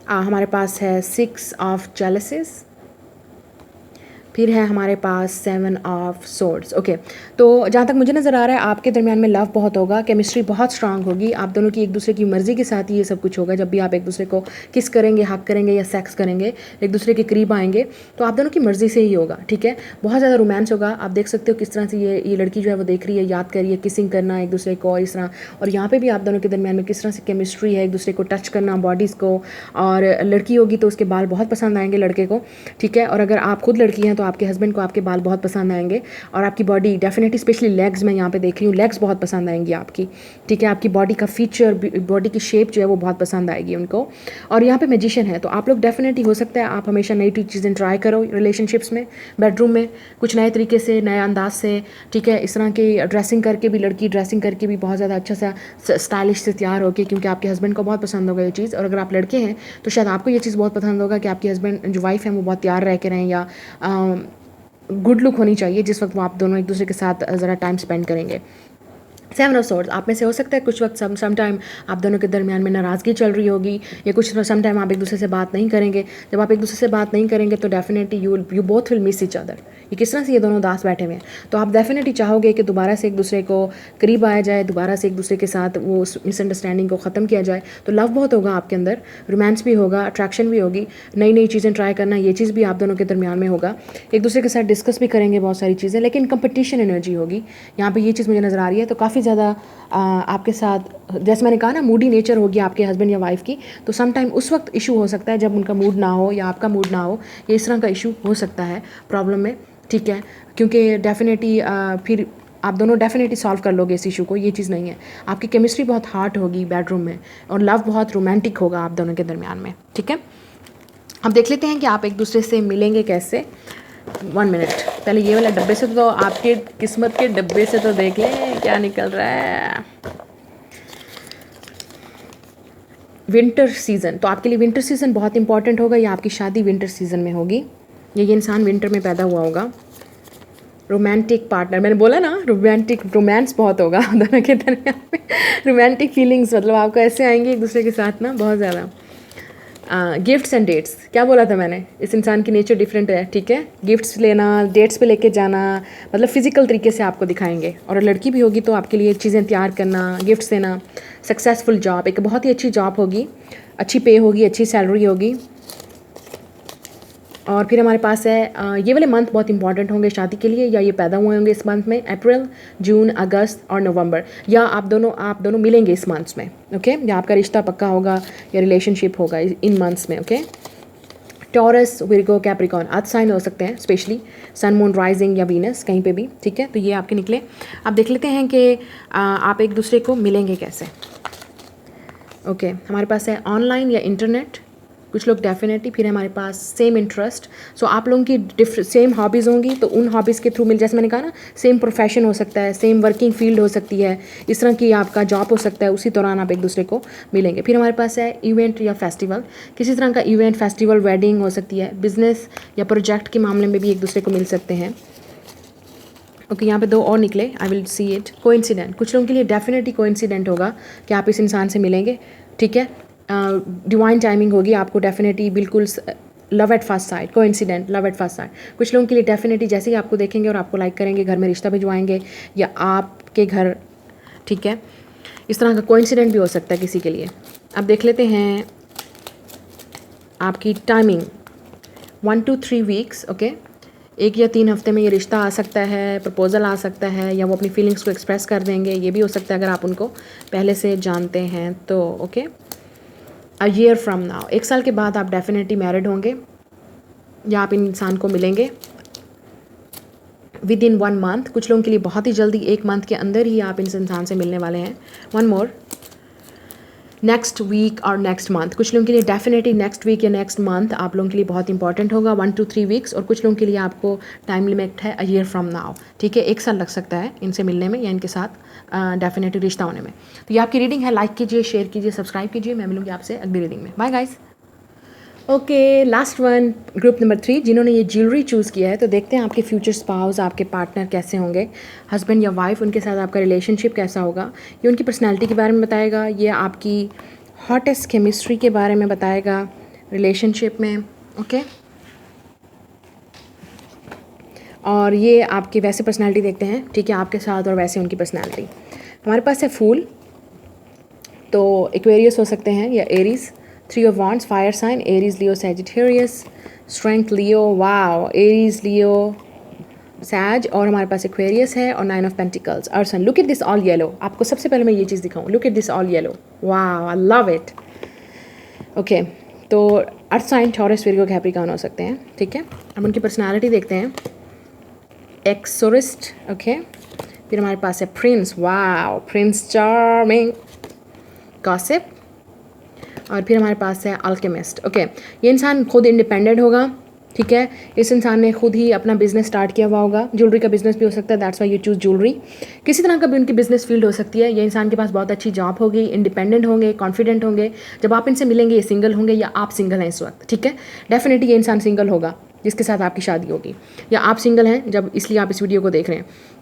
हमारे पास है 6 ऑफ जेलसिस, फिर है हमारे पास 7 ऑफ सोर्ड्स, ओके। तो जहाँ तक मुझे नज़र आ रहा है आपके दरमियान में लव बहुत होगा, केमिस्ट्री बहुत स्ट्रांग होगी, आप दोनों की एक दूसरे की मर्ज़ी के साथ ही ये सब कुछ होगा। जब भी आप एक दूसरे को किस करेंगे, हक करेंगे या सेक्स करेंगे, एक दूसरे के करीब आएंगे, तो आप दोनों की मर्ज़ी से ही होगा, ठीक है। बहुत ज़्यादा रोमांस होगा। आप देख सकते हो किस तरह से ये लड़की जो है वो देख रही है, याद कर रही है किसिंग करना एक दूसरे को, और इस तरह, और यहाँ पर भी आप दोनों के दरमियान में किस तरह से केमिस्ट्री है, एक दूसरे को टच करना, बॉडीज़ को। और लड़की होगी तो उसके बाल बहुत पसंद आएंगे लड़के को, ठीक है। और अगर आप खुद लड़की हैं तो आपके हस्बैंड को आपके बाल बहुत पसंद आएंगे और आपकी बॉडी डेफिनेटली, स्पेशली लेग्स मैं यहाँ पे देख रही हूँ, लेग्स बहुत पसंद आएंगी आपकी, ठीक है। आपकी बॉडी का फीचर, बॉडी की शेप जो है वो बहुत पसंद आएगी उनको। और यहाँ पे मैजिशियन है, तो आप लोग डेफिनेटली हो सकता है आप हमेशा नई चीज़ें ट्राई करो रिलेशनशिप्स में, बेडरूम में कुछ नए तरीके से, नए अंदाज से, ठीक है। इस तरह की ड्रेसिंग करके भी, लड़की ड्रेसिंग करके भी बहुत ज़्यादा अच्छा सा स्टाइलिश से तैयार होकर, क्योंकि आपके हस्बैंड को बहुत पसंद होगा ये चीज़। और अगर आप लड़के हैं तो शायद आपको ये चीज़ बहुत पसंद होगा कि आपके हस्बैंड जो वाइफ है वो बहुत तैयार रह के रहें, या गुड लुक होनी चाहिए जिस वक्त वो आप दोनों एक दूसरे के साथ ज़रा टाइम स्पेंड करेंगे। 7 ऑफ सोर्ड्स, आप में से हो सकता है कुछ वक्त सम टाइम आप दोनों के दरमियान में नाराज़गी चल रही होगी, या कुछ सम टाइम आप एक दूसरे से बात नहीं करेंगे। जब आप एक दूसरे से बात नहीं करेंगे तो definitely you both will miss each other. ये किस तरह से ये दोनों उदास बैठे हुए हैं, तो आप डेफिनेटली चाहोगे कि दोबारा से एक दूसरे को करीब आया जाए, दोबारा से एक दूसरे के साथ वो मिसअंडरस्टैंडिंग को ख़त्म किया जाए। तो लव बहुत होगा आपके अंदर, रोमांस भी होगा, अट्रैक्शन भी होगी, नई नई चीज़ें ट्राई करना, ये चीज़ भी आप दोनों के दरमियान में होगा। एक दूसरे के साथ डिस्कस भी करेंगे बहुत सारी चीज़ें, लेकिन कंपटीशन एनर्जी होगी यहाँ पे, ये चीज़ मुझे नज़र आ रही है। तो काफ़ी ज़्यादा आपके साथ, जैसे मैंने कहा ना, मूडी नेचर होगी आपके हस्बैंड या वाइफ की, तो सम टाइम उस वक्त इशू हो सकता है जब उनका मूड ना हो या आपका मूड ना हो, या इस तरह का इशू हो सकता है प्रॉब्लम में, ठीक है। क्योंकि डेफिनेटली फिर आप दोनों डेफिनेटली सॉल्व कर लोगे इस इशू को, ये चीज़ नहीं है। आपकी केमिस्ट्री बहुत हार्ट होगी बेडरूम में, और लव बहुत रोमांटिक होगा आप दोनों के दरमियान में, ठीक है। अब देख लेते हैं कि आप एक दूसरे से मिलेंगे कैसे। 1 मिनट, पहले ये वाला डब्बे से तो आपके किस्मत के डब्बे से तो देख लें क्या निकल रहा है। विंटर सीज़न, तो आपके लिए विंटर सीज़न बहुत इंपॉर्टेंट होगा, या आपकी शादी विंटर सीज़न में होगी, ये इंसान विंटर में पैदा हुआ होगा। रोमांटिक पार्टनर, मैंने बोला ना, रोमांटिक रोमांस बहुत होगा दोनों के दरमियान में, रोमांटिक फीलिंग्स मतलब आपको ऐसे आएंगे एक दूसरे के साथ ना, बहुत ज़्यादा। गिफ्ट्स एंड डेट्स, क्या बोला था मैंने, इस इंसान की नेचर डिफरेंट है, ठीक है। गिफ्ट्स लेना, डेट्स पे लेके जाना, मतलब फिजिकल तरीके से आपको दिखाएंगे। और लड़की भी होगी तो आपके लिए चीज़ें तैयार करना, गिफ्ट्स देना। सक्सेसफुल जॉब, एक बहुत ही अच्छी जॉब होगी, अच्छी पे होगी, अच्छी सैलरी होगी। और फिर हमारे पास है ये वाले मंथ बहुत इंपॉर्टेंट होंगे शादी के लिए, या ये पैदा हुए होंगे इस मंथ में, अप्रैल, जून, अगस्त और नवंबर, या आप दोनों मिलेंगे इस मंथ्स में, ओके। या आपका रिश्ता पक्का होगा या रिलेशनशिप होगा इन मंथ्स में, ओके। टॉरस, विर्गो, कैप्रिकॉर्न आदि साइन हो सकते हैं, स्पेशली सन, मून, राइजिंग या वीनस कहीं पे भी, ठीक है। तो ये आपके निकले। अब देख लेते हैं कि आप एक दूसरे को मिलेंगे कैसे, ओके। हमारे पास है ऑनलाइन या इंटरनेट, कुछ लोग डेफिनेटली। फिर हमारे पास सेम इंटरेस्ट, सो आप लोगों की सेम हॉबीज़ होंगी तो उन हॉबीज़ के थ्रू मिल, जैसे मैंने कहा ना, सेम प्रोफेशन हो सकता है, सेम वर्किंग फील्ड हो सकती है, इस तरह की आपका जॉब हो सकता है, उसी दौरान आप एक दूसरे को मिलेंगे। फिर हमारे पास है इवेंट या फेस्टिवल, किसी तरह का इवेंट, फेस्टिवल, वेडिंग हो सकती है, बिजनेस या प्रोजेक्ट के मामले में भी एक दूसरे को मिल सकते हैं, ओके। यहाँ पे 2 और निकले, I will see it. Coincident, कुछ लोगों के लिए डेफिनेटली कोइंसिडेंट होगा कि आप इस इंसान से मिलेंगे, ठीक है। डिवाइन टाइमिंग होगी आपको डेफिनेटली, बिल्कुल love at first sight, coincident, love at first sight. कुछ लोगों के लिए डेफिनेटली जैसे ही आपको देखेंगे और आपको लाइक करेंगे, घर में रिश्ता भिजवाएंगे या आपके घर, ठीक है। इस तरह का कोइंसिडेंट भी हो सकता है किसी के लिए। अब देख लेते हैं आपकी टाइमिंग, 1 to 3 वीक्स, ओके। 1 या 3 हफ्ते में ये रिश्ता आ सकता है, प्रपोजल आ सकता है, या वो अपनी फीलिंग्स को एक्सप्रेस कर देंगे, ये भी हो सकता है अगर आप उनको पहले से जानते हैं तो, okay. A year from now, 1 साल के बाद आप डेफिनेटली मैरिड होंगे, या आप इन इंसान को मिलेंगे विद इन 1 मंथ। कुछ लोगों के लिए बहुत ही जल्दी, 1 मंथ के अंदर ही आप इस इंसान से मिलने वाले हैं। 1 मोर, नेक्स्ट वीक और नेक्स्ट मंथ, कुछ लोगों के लिए डेफिनेटली नेक्स्ट वीक या नेक्स्ट मंथ आप लोगों के लिए बहुत इंपॉर्टेंट होगा, 1 to 3 वीक्स। और कुछ लोगों के लिए आपको टाइम लिमिट है अ ईयर फ्रॉम नाउ, ठीक है। 1 साल लग सकता है इनसे मिलने में या इनके साथ डेफिनेटली रिश्ता होने में। तो ये आपकी रीडिंग है, लाइक कीजिए, शेयर कीजिए, सब्सक्राइब कीजिए। मैं मिलूंगी आपसे अगली रीडिंग में। Bye guys. Okay, last one, group number 3 जिन्होंने ये ज्वेलरी चूज़ किया है, तो देखते हैं आपके फ्यूचर स्पाउस, आपके पार्टनर कैसे होंगे, हस्बैंड या वाइफ, उनके साथ आपका रिलेशनशिप कैसा होगा। ये उनकी पर्सनैलिटी के बारे में बताएगा, ये आपकी हॉटेस्ट केमिस्ट्री के बारे में बताएगा रिलेशनशिप में, ओके। और ये आपकी वैसे पर्सनैलिटी देखते हैं, ठीक है, आपके साथ और वैसे उनकी पर्सनैलिटी। हमारे पास है फूल, तो एक्वेरियस हो सकते हैं या Aries. 3 of Wands, fire sign, Aries, Leo, Sagittarius. Strength Leo, wow, Aries, Leo, Sag. और हमारे पास एक्वेरियस है, और 9 of Pentacles, अर्सन। Look at this all yellow, आपको सबसे पहले मैं ये चीज़ दिखाऊँ, look at this all yellow, wow, I love it, okay. तो earth sign, Taurus, Virgo, Capricorn हो सकते हैं, ठीक है। अब उनकी पर्सनालिटी देखते हैं। एक्सोरिस्ट, ओके। फिर हमारे पास है Prince, wow, Prince charming, gossip. और फिर हमारे पास है अल्केमिस्ट, ओके। ये इंसान खुद इंडिपेंडेंट होगा, ठीक है। इस इंसान ने खुद ही अपना बिजनेस स्टार्ट किया हुआ होगा। ज्वेलरी का बिजनेस भी हो सकता है, that's why you choose jewellery. किसी तरह का भी उनकी बिजनेस फील्ड हो सकती है। ये इंसान के पास बहुत अच्छी जॉब होगी, इंडिपेंडेंट होंगे, कॉन्फिडेंट होंगे। जब आप इनसे मिलेंगे ये सिंगल होंगे या आप सिंगल हैं इस वक्त, ठीक है। डेफिनेटली ये इंसान सिंगल होगा जिसके साथ आपकी शादी होगी, या आप सिंगल हैं जब, इसलिए आप इस वीडियो को देख रहे हैं।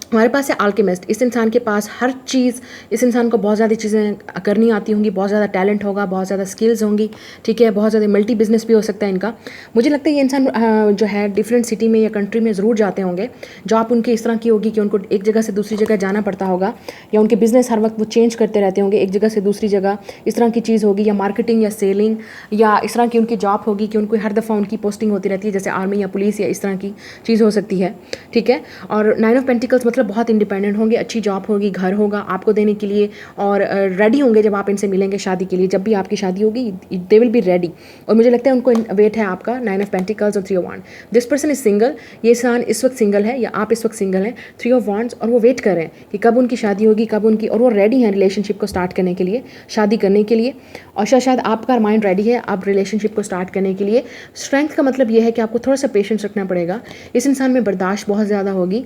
हमारे पास है अल्केमिस्ट। इस इंसान के पास हर चीज़, इस इंसान को बहुत ज़्यादा चीज़ें करनी आती होंगी, बहुत ज़्यादा टैलेंट होगा, बहुत ज़्यादा स्किल्स होंगी, ठीक है। बहुत ज़्यादा मल्टी बिजनेस भी हो सकता है इनका। मुझे लगता है ये इंसान जो है डिफरेंट सिटी में या कंट्री में ज़रूर जाते होंगे। जॉब उनकी इस तरह की होगी कि उनको एक जगह से दूसरी जगह जाना पड़ता होगा, या उनके बिजनेस हर वक्त वो चेंज करते रहते होंगे एक जगह से दूसरी जगह, इस तरह की चीज़ होगी। या मार्केटिंग या सेलिंग, या इस तरह की उनकी जॉब होगी कि उनको हर दफ़ा उनकी पोस्टिंग होती रहती है, जैसे आर्मी या पुलिस या इस तरह की चीज़ हो सकती है, ठीक है। और 9 ऑफ पेंटिकल्स मतलब बहुत इंडिपेंडेंट होंगे, अच्छी जॉब होगी, घर होगा आपको देने के लिए, और रेडी होंगे जब आप इनसे मिलेंगे शादी के लिए। जब भी आपकी शादी होगी दे विल बी रेडी। और मुझे लगता है उनको वेट है आपका 9 ऑफ पेंटिकल्स और 3 of wand. This person is single, ये इंसान इस वक्त सिंगल है या आप इस वक्त सिंगल हैं, 3 ऑफ वांड्स, और वो वेट कर रहे हैं कि कब उनकी शादी होगी, कब उनकी, और वो रेडी हैं रिलेशनशिप को स्टार्ट करने के लिए, शादी करने के लिए। और शायद आपका माइंड रेडी है अब रिलेशनशिप को स्टार्ट करने के लिए। स्ट्रेंथ का मतलब ये है कि आपको थोड़ा सा पेशेंस रखना पड़ेगा। इस इंसान में बर्दाश्त बहुत ज़्यादा होगी,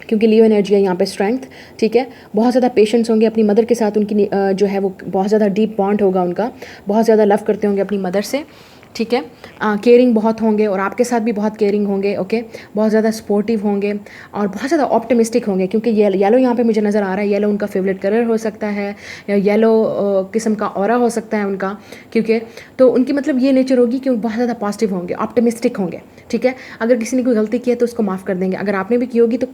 क्योंकि लियो एनर्जी है यहाँ पे स्ट्रेंथ, ठीक है। बहुत ज़्यादा पेशेंस होंगे अपनी मदर के साथ, उनकी जो है वो बहुत ज़्यादा डीप बॉन्ड होगा उनका, बहुत ज़्यादा लव करते होंगे अपनी मदर से, ठीक है। केयरिंग बहुत होंगे, और आपके साथ भी बहुत केयरिंग होंगे, ओके। बहुत ज़्यादा सपोर्टिव होंगे, और बहुत ज़्यादा ऑप्टिमिस्टिक होंगे, क्योंकि येलो यहाँ पे मुझे नज़र आ रहा है। येलो उनका फेवरेट कलर हो सकता है, या येलो किस्म का ऑरा हो सकता है उनका, क्योंकि तो उनकी मतलब ये नेचर होगी कि वो बहुत ज़्यादा पॉजिटिव होंगे, ऑप्टिमिस्टिक होंगे, ठीक है। अगर किसी ने कोई गलती की है तो उसको माफ़ कर देंगे, अगर आपने भी की होगी तो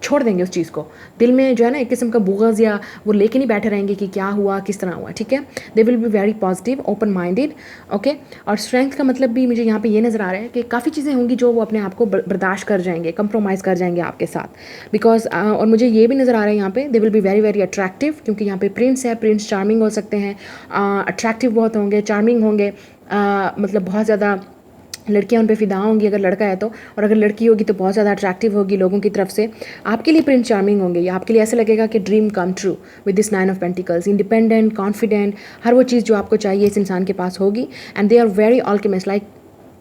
छोड़ देंगे उस चीज़ को। दिल में जो है ना एक किस्म का बुग़्ज़ या वो लेके नहीं बैठे रहेंगे कि क्या हुआ, किस तरह हुआ, ठीक है। दे will be very positive, open minded, okay. और स्ट्रेंथ का मतलब भी मुझे यहाँ पे ये नज़र आ रहा है कि काफ़ी चीज़ें होंगी जो वो अपने आप को बर्दाश्त कर जाएंगे, कंप्रोमाइज़ कर जाएंगे आपके साथ, बिकॉज और मुझे ये भी नज़र आ रहा है यहाँ पे दे will be very very attractive, क्योंकि यहाँ पे प्रिंस है, प्रिंस चार्मिंग हो सकते हैं, अट्रैक्टिव बहुत होंगे, चार्मिंग होंगे, मतलब बहुत ज़्यादा लड़कियां उन पे फिदा होंगी अगर लड़का है तो, और अगर लड़की होगी तो बहुत ज़्यादा अट्रैक्टिव होगी लोगों की तरफ से। आपके लिए प्रिंस चार्मिंग होंगे, या आपके लिए ऐसा लगेगा कि dream come true with this 9 of pentacles. Independent, confident, हर वो चीज़ जो आपको चाहिए इस इंसान के पास होगी। And they are very alchemist, like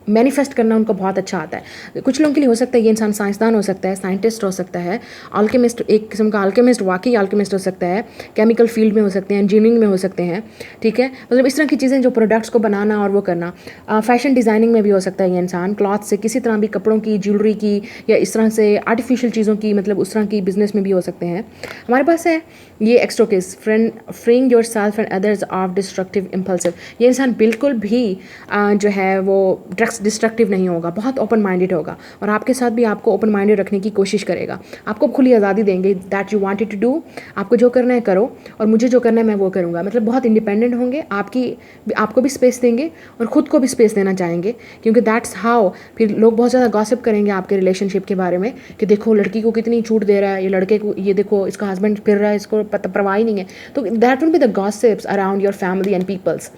manifest करना उनको बहुत अच्छा आता है। कुछ लोगों के लिए हो सकता है ये इंसान साइंसदान हो सकता है, साइंटिस्ट हो सकता है, अल्केमिस्ट, एक किस्म का अल्केमिस्ट, वाकई अल्केमिस्ट हो सकता है, केमिकल फील्ड में हो सकते हैं, इंजीनियरिंग में हो सकते हैं, ठीक है। मतलब इस तरह की चीज़ें जो प्रोडक्ट्स को बनाना और वो करना, फैशन डिज़ाइनिंग में भी हो सकता है ये इंसान, क्लॉथ से, किसी तरह भी कपड़ों की, ज्वेलरी की, या इस तरह से आर्टिफिशियल चीज़ों की, मतलब उस तरह की बिजनेस में भी हो सकते हैं। हमारे पास है ये एक्सट्रोकिस, freeing yourself and others of destructive impulsive. ये इंसान बिल्कुल भी जो है वो ड्रग्स डिस्ट्रक्टिव नहीं होगा, बहुत ओपन माइंडेड होगा, और आपके साथ भी आपको ओपन माइंडेड रखने की कोशिश करेगा। आपको खुली आज़ादी देंगे, that you wanted to do, आपको जो करना है करो, और मुझे जो करना है मैं वो करूँगा। मतलब बहुत इंडिपेंडेंट होंगे, आपको भी स्पेस देंगे और ख़ुद को भी स्पेस देना चाहेंगे, क्योंकि दैट्स हाउ फिर लोग बहुत ज़्यादा गॉसिप करेंगे आपके रिलेशनशिप के बारे में कि देखो लड़की को कितनी छूट दे रहा है, ये लड़के को, ये देखो इसका हस्बैंड फिर रहा है, इसको परवाह ही नहीं है। तो that will be the gossips around your family and peoples,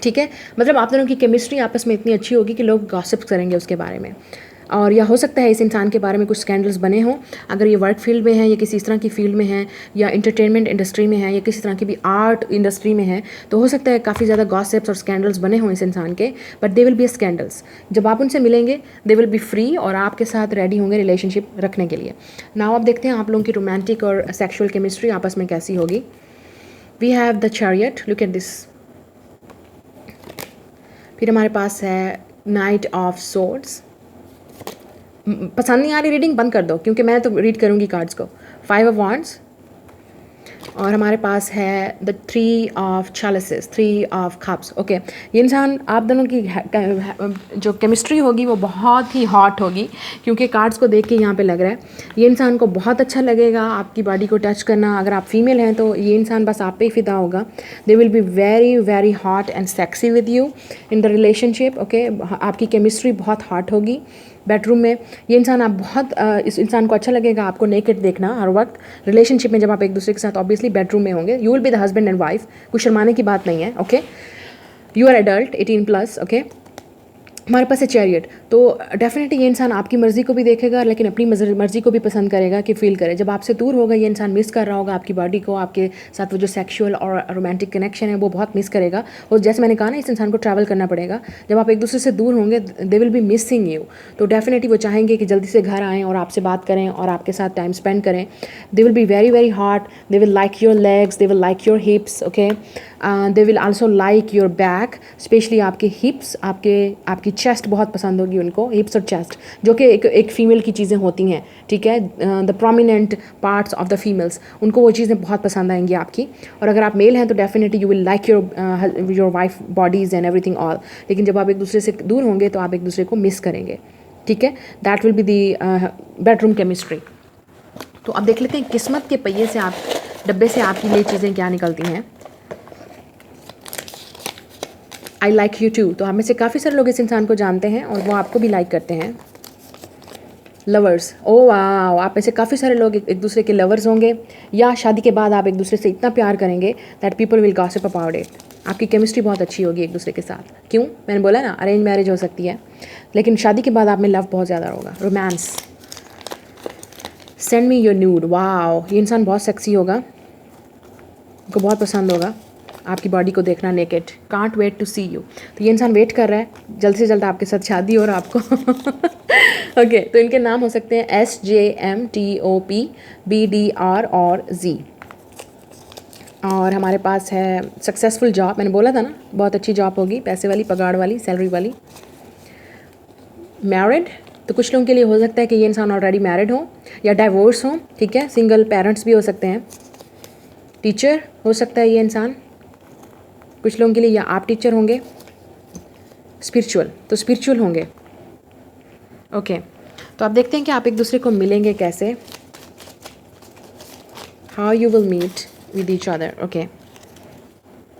ठीक है। मतलब आप दोनों की केमिस्ट्री आपस में इतनी अच्छी होगी कि लोग गॉसिप्स करेंगे उसके बारे में। और या हो सकता है इस इंसान के बारे में कुछ स्कैंडल्स बने हों, अगर ये वर्क फील्ड में है या किसी इस तरह की फील्ड में है, या इंटरटेनमेंट इंडस्ट्री में है, या किसी तरह की भी आर्ट इंडस्ट्री में है, तो हो सकता है काफ़ी ज़्यादा गॉसिप्स और स्कैंडल्स बने हों इस इंसान के, but they will B scandals. जब आप उनसे मिलेंगे दे विल बी फ्री, और आपके साथ रेडी होंगे रिलेशनशिप रखने के लिए। नाउ आप देखते हैं आप लोगों की रोमांटिक और सेक्शुअल केमिस्ट्री आपस में कैसी होगी। We have the chariot, look at this. फिर हमारे पास है नाइट ऑफ सोर्ड्स। पसंद नहीं आ रही रीडिंग, बंद कर दो, क्योंकि मैं तो रीड करूँगी कार्ड्स को। 5 ऑफ वांड्स, और हमारे पास है the 3 of chalices, 3 of cups, okay. ये इंसान आप दोनों की जो केमिस्ट्री होगी वो बहुत ही हॉट होगी, क्योंकि कार्ड्स को देख के यहाँ पे लग रहा है ये इंसान को बहुत अच्छा लगेगा आपकी बॉडी को टच करना। अगर आप फीमेल हैं तो ये इंसान बस आप पे ही फिदा होगा। दे will be very very hot and sexy with you in the relationship, okay. आपकी केमिस्ट्री बहुत हॉट होगी बेडरूम में। ये इंसान आप बहुत इस इंसान को अच्छा लगेगा आपको नेकेड देखना हर वक्त रिलेशनशिप में, जब आप एक दूसरे के साथ ऑब्वियसली बेडरूम में होंगे। You will be the husband and wife, कुछ शर्माने की बात नहीं है, okay. You are adult 18+, okay. हमारे पास है चैरियट, तो डेफिनेटली ये इंसान आपकी मर्ज़ी को भी देखेगा लेकिन अपनी मर्ज़ी को भी पसंद करेगा कि फील करे। जब आपसे दूर होगा ये इंसान मिस कर रहा होगा आपकी बॉडी को, आपके साथ वो जो सेक्सुअल और रोमांटिक कनेक्शन है वो बहुत मिस करेगा। और जैसे मैंने कहा ना, इस इंसान को ट्रैवल करना पड़ेगा। जब आप एक दूसरे से दूर होंगे they will B missing you, तो डेफिनेटली वो चाहेंगे कि जल्दी से घर आएँ और आपसे बात करें और आपके साथ टाइम स्पेंड करें। दे will be very very hot, they will like your legs, they will like your hips, okay. They will also like your back, specially आपके हिप्स, आपकी चेस्ट बहुत पसंद होगी उनको, हिप्स और चेस्ट, जो कि एक फ़ीमेल की चीज़ें होती हैं, ठीक है। The prominent parts of the females, उनको वो चीज़ें बहुत पसंद आएंगी आपकी। और अगर आप मेल हैं तो definitely you will like your wife bodies and everything all. लेकिन जब आप एक दूसरे से दूर होंगे तो आप एक दूसरे को मिस करेंगे, ठीक है। That will be the bedroom chemistry. तो अब देख लेते हैं किस्मत के पहिए से, आप डब्बे से आपके लिए चीज़ें क्या निकलती हैं। आई लाइक यू टू, तो आप में से काफ़ी सारे लोग इस इंसान को जानते हैं और वो आपको भी लाइक करते हैं। लवर्स, ओ वाह, आप में से काफ़ी सारे लोग एक दूसरे के लवर्स होंगे, या शादी के बाद आप एक दूसरे से इतना प्यार करेंगे that people will gossip about it. आपकी केमिस्ट्री बहुत अच्छी होगी एक दूसरे के साथ। क्यों? मैंने बोला ना, अरेंज मैरिज हो सकती है लेकिन शादी के बाद आप में लव बहुत ज़्यादा होगा, romance. Send me your nude, वाह, ये इंसान बहुत सेक्सी होगा, उनको बहुत पसंद होगा आपकी बॉडी को देखना naked. Can't wait to see you, तो ये इंसान वेट कर रहा है जल्द से जल्द आपके साथ शादी और आपको ओके। तो इनके नाम हो सकते हैं SJMTOP BDR और Z। और हमारे पास है सक्सेसफुल जॉब, मैंने बोला था ना बहुत अच्छी जॉब होगी, पैसे वाली, पगार वाली, सैलरी वाली। मैरिड, तो कुछ लोगों के लिए हो सकता है कि ये इंसान ऑलरेडी मैरिड हो या डाइवोर्स हो, ठीक है। सिंगल पेरेंट्स भी हो सकते हैं। टीचर हो सकता है ये इंसान कुछ लोगों के लिए, या आप टीचर होंगे। स्पिरिचुअल, तो स्पिरिचुअल होंगे, ओके। तो आप देखते हैं कि आप एक दूसरे को मिलेंगे कैसे। How you will meet with each other, okay.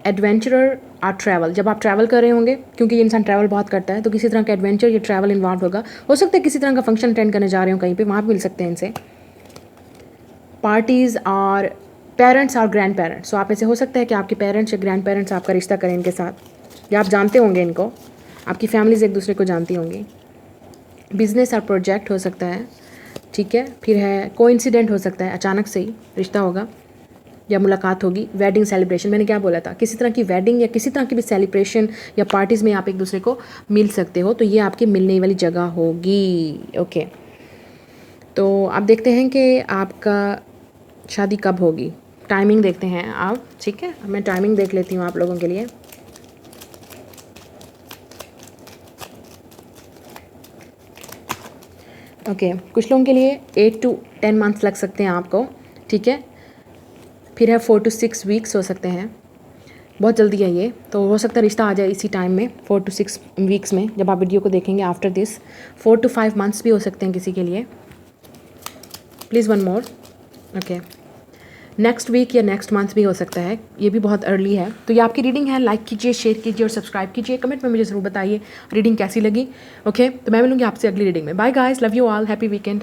Adventurer और ट्रैवल, जब आप ट्रैवल कर रहे होंगे, क्योंकि ये इंसान ट्रैवल बहुत करता है तो किसी तरह का एडवेंचर या ट्रैवल इन्वॉल्व होगा। हो सकता है किसी तरह का फंक्शन अटेंड करने जा रहे हो कहीं पे, वहाँ भी मिल सकते हैं इनसे। पार्टीज़ और पेरेंट्स और ग्रैंड पेरेंट्स, तो आप में से हो सकता है कि आपके पेरेंट्स या ग्रैंड पेरेंट्स आपका रिश्ता करें इनके साथ, या आप जानते होंगे इनको, आपकी फैमिलीज एक दूसरे को जानती होंगी। बिजनेस और प्रोजेक्ट हो सकता है, ठीक है। फिर है कोइंसिडेंट, हो सकता है अचानक से ही रिश्ता होगा या मुलाकात होगी। वेडिंग सेलिब्रेशन, मैंने क्या बोला था, किसी तरह की वेडिंग या किसी तरह की भी सेलिब्रेशन या पार्टीज़ में आप एक दूसरे को मिल सकते हो, तो ये आपकी मिलने वाली जगह होगी, ओके। तो आप देखते हैं कि आपका शादी कब होगी, टाइमिंग देखते हैं आप, ठीक है। मैं टाइमिंग देख लेती हूँ आप लोगों के लिए। ओके, कुछ लोगों के लिए 8 to 10 मंथ्स लग सकते हैं आपको, ठीक है। फिर है 4 to 6 वीक्स हो सकते हैं, बहुत जल्दी है ये, तो हो सकता है रिश्ता आ जाए इसी टाइम में 4 to 6 वीक्स में, जब आप वीडियो को देखेंगे आफ्टर दिस। 4 to 5 मंथ्स भी हो सकते हैं किसी के लिए। Please one more, okay. Next week या नेक्स्ट मंथ भी हो सकता है, ये भी बहुत अर्ली है। तो ये आपकी रीडिंग है, लाइक कीजिए, शेयर कीजिए और सब्सक्राइब कीजिए। कमेंट में मुझे ज़रूर बताइए रीडिंग कैसी लगी, ओके। तो मैं मिलूंगी आपसे अगली रीडिंग में। Bye guys, love you all, happy weekend.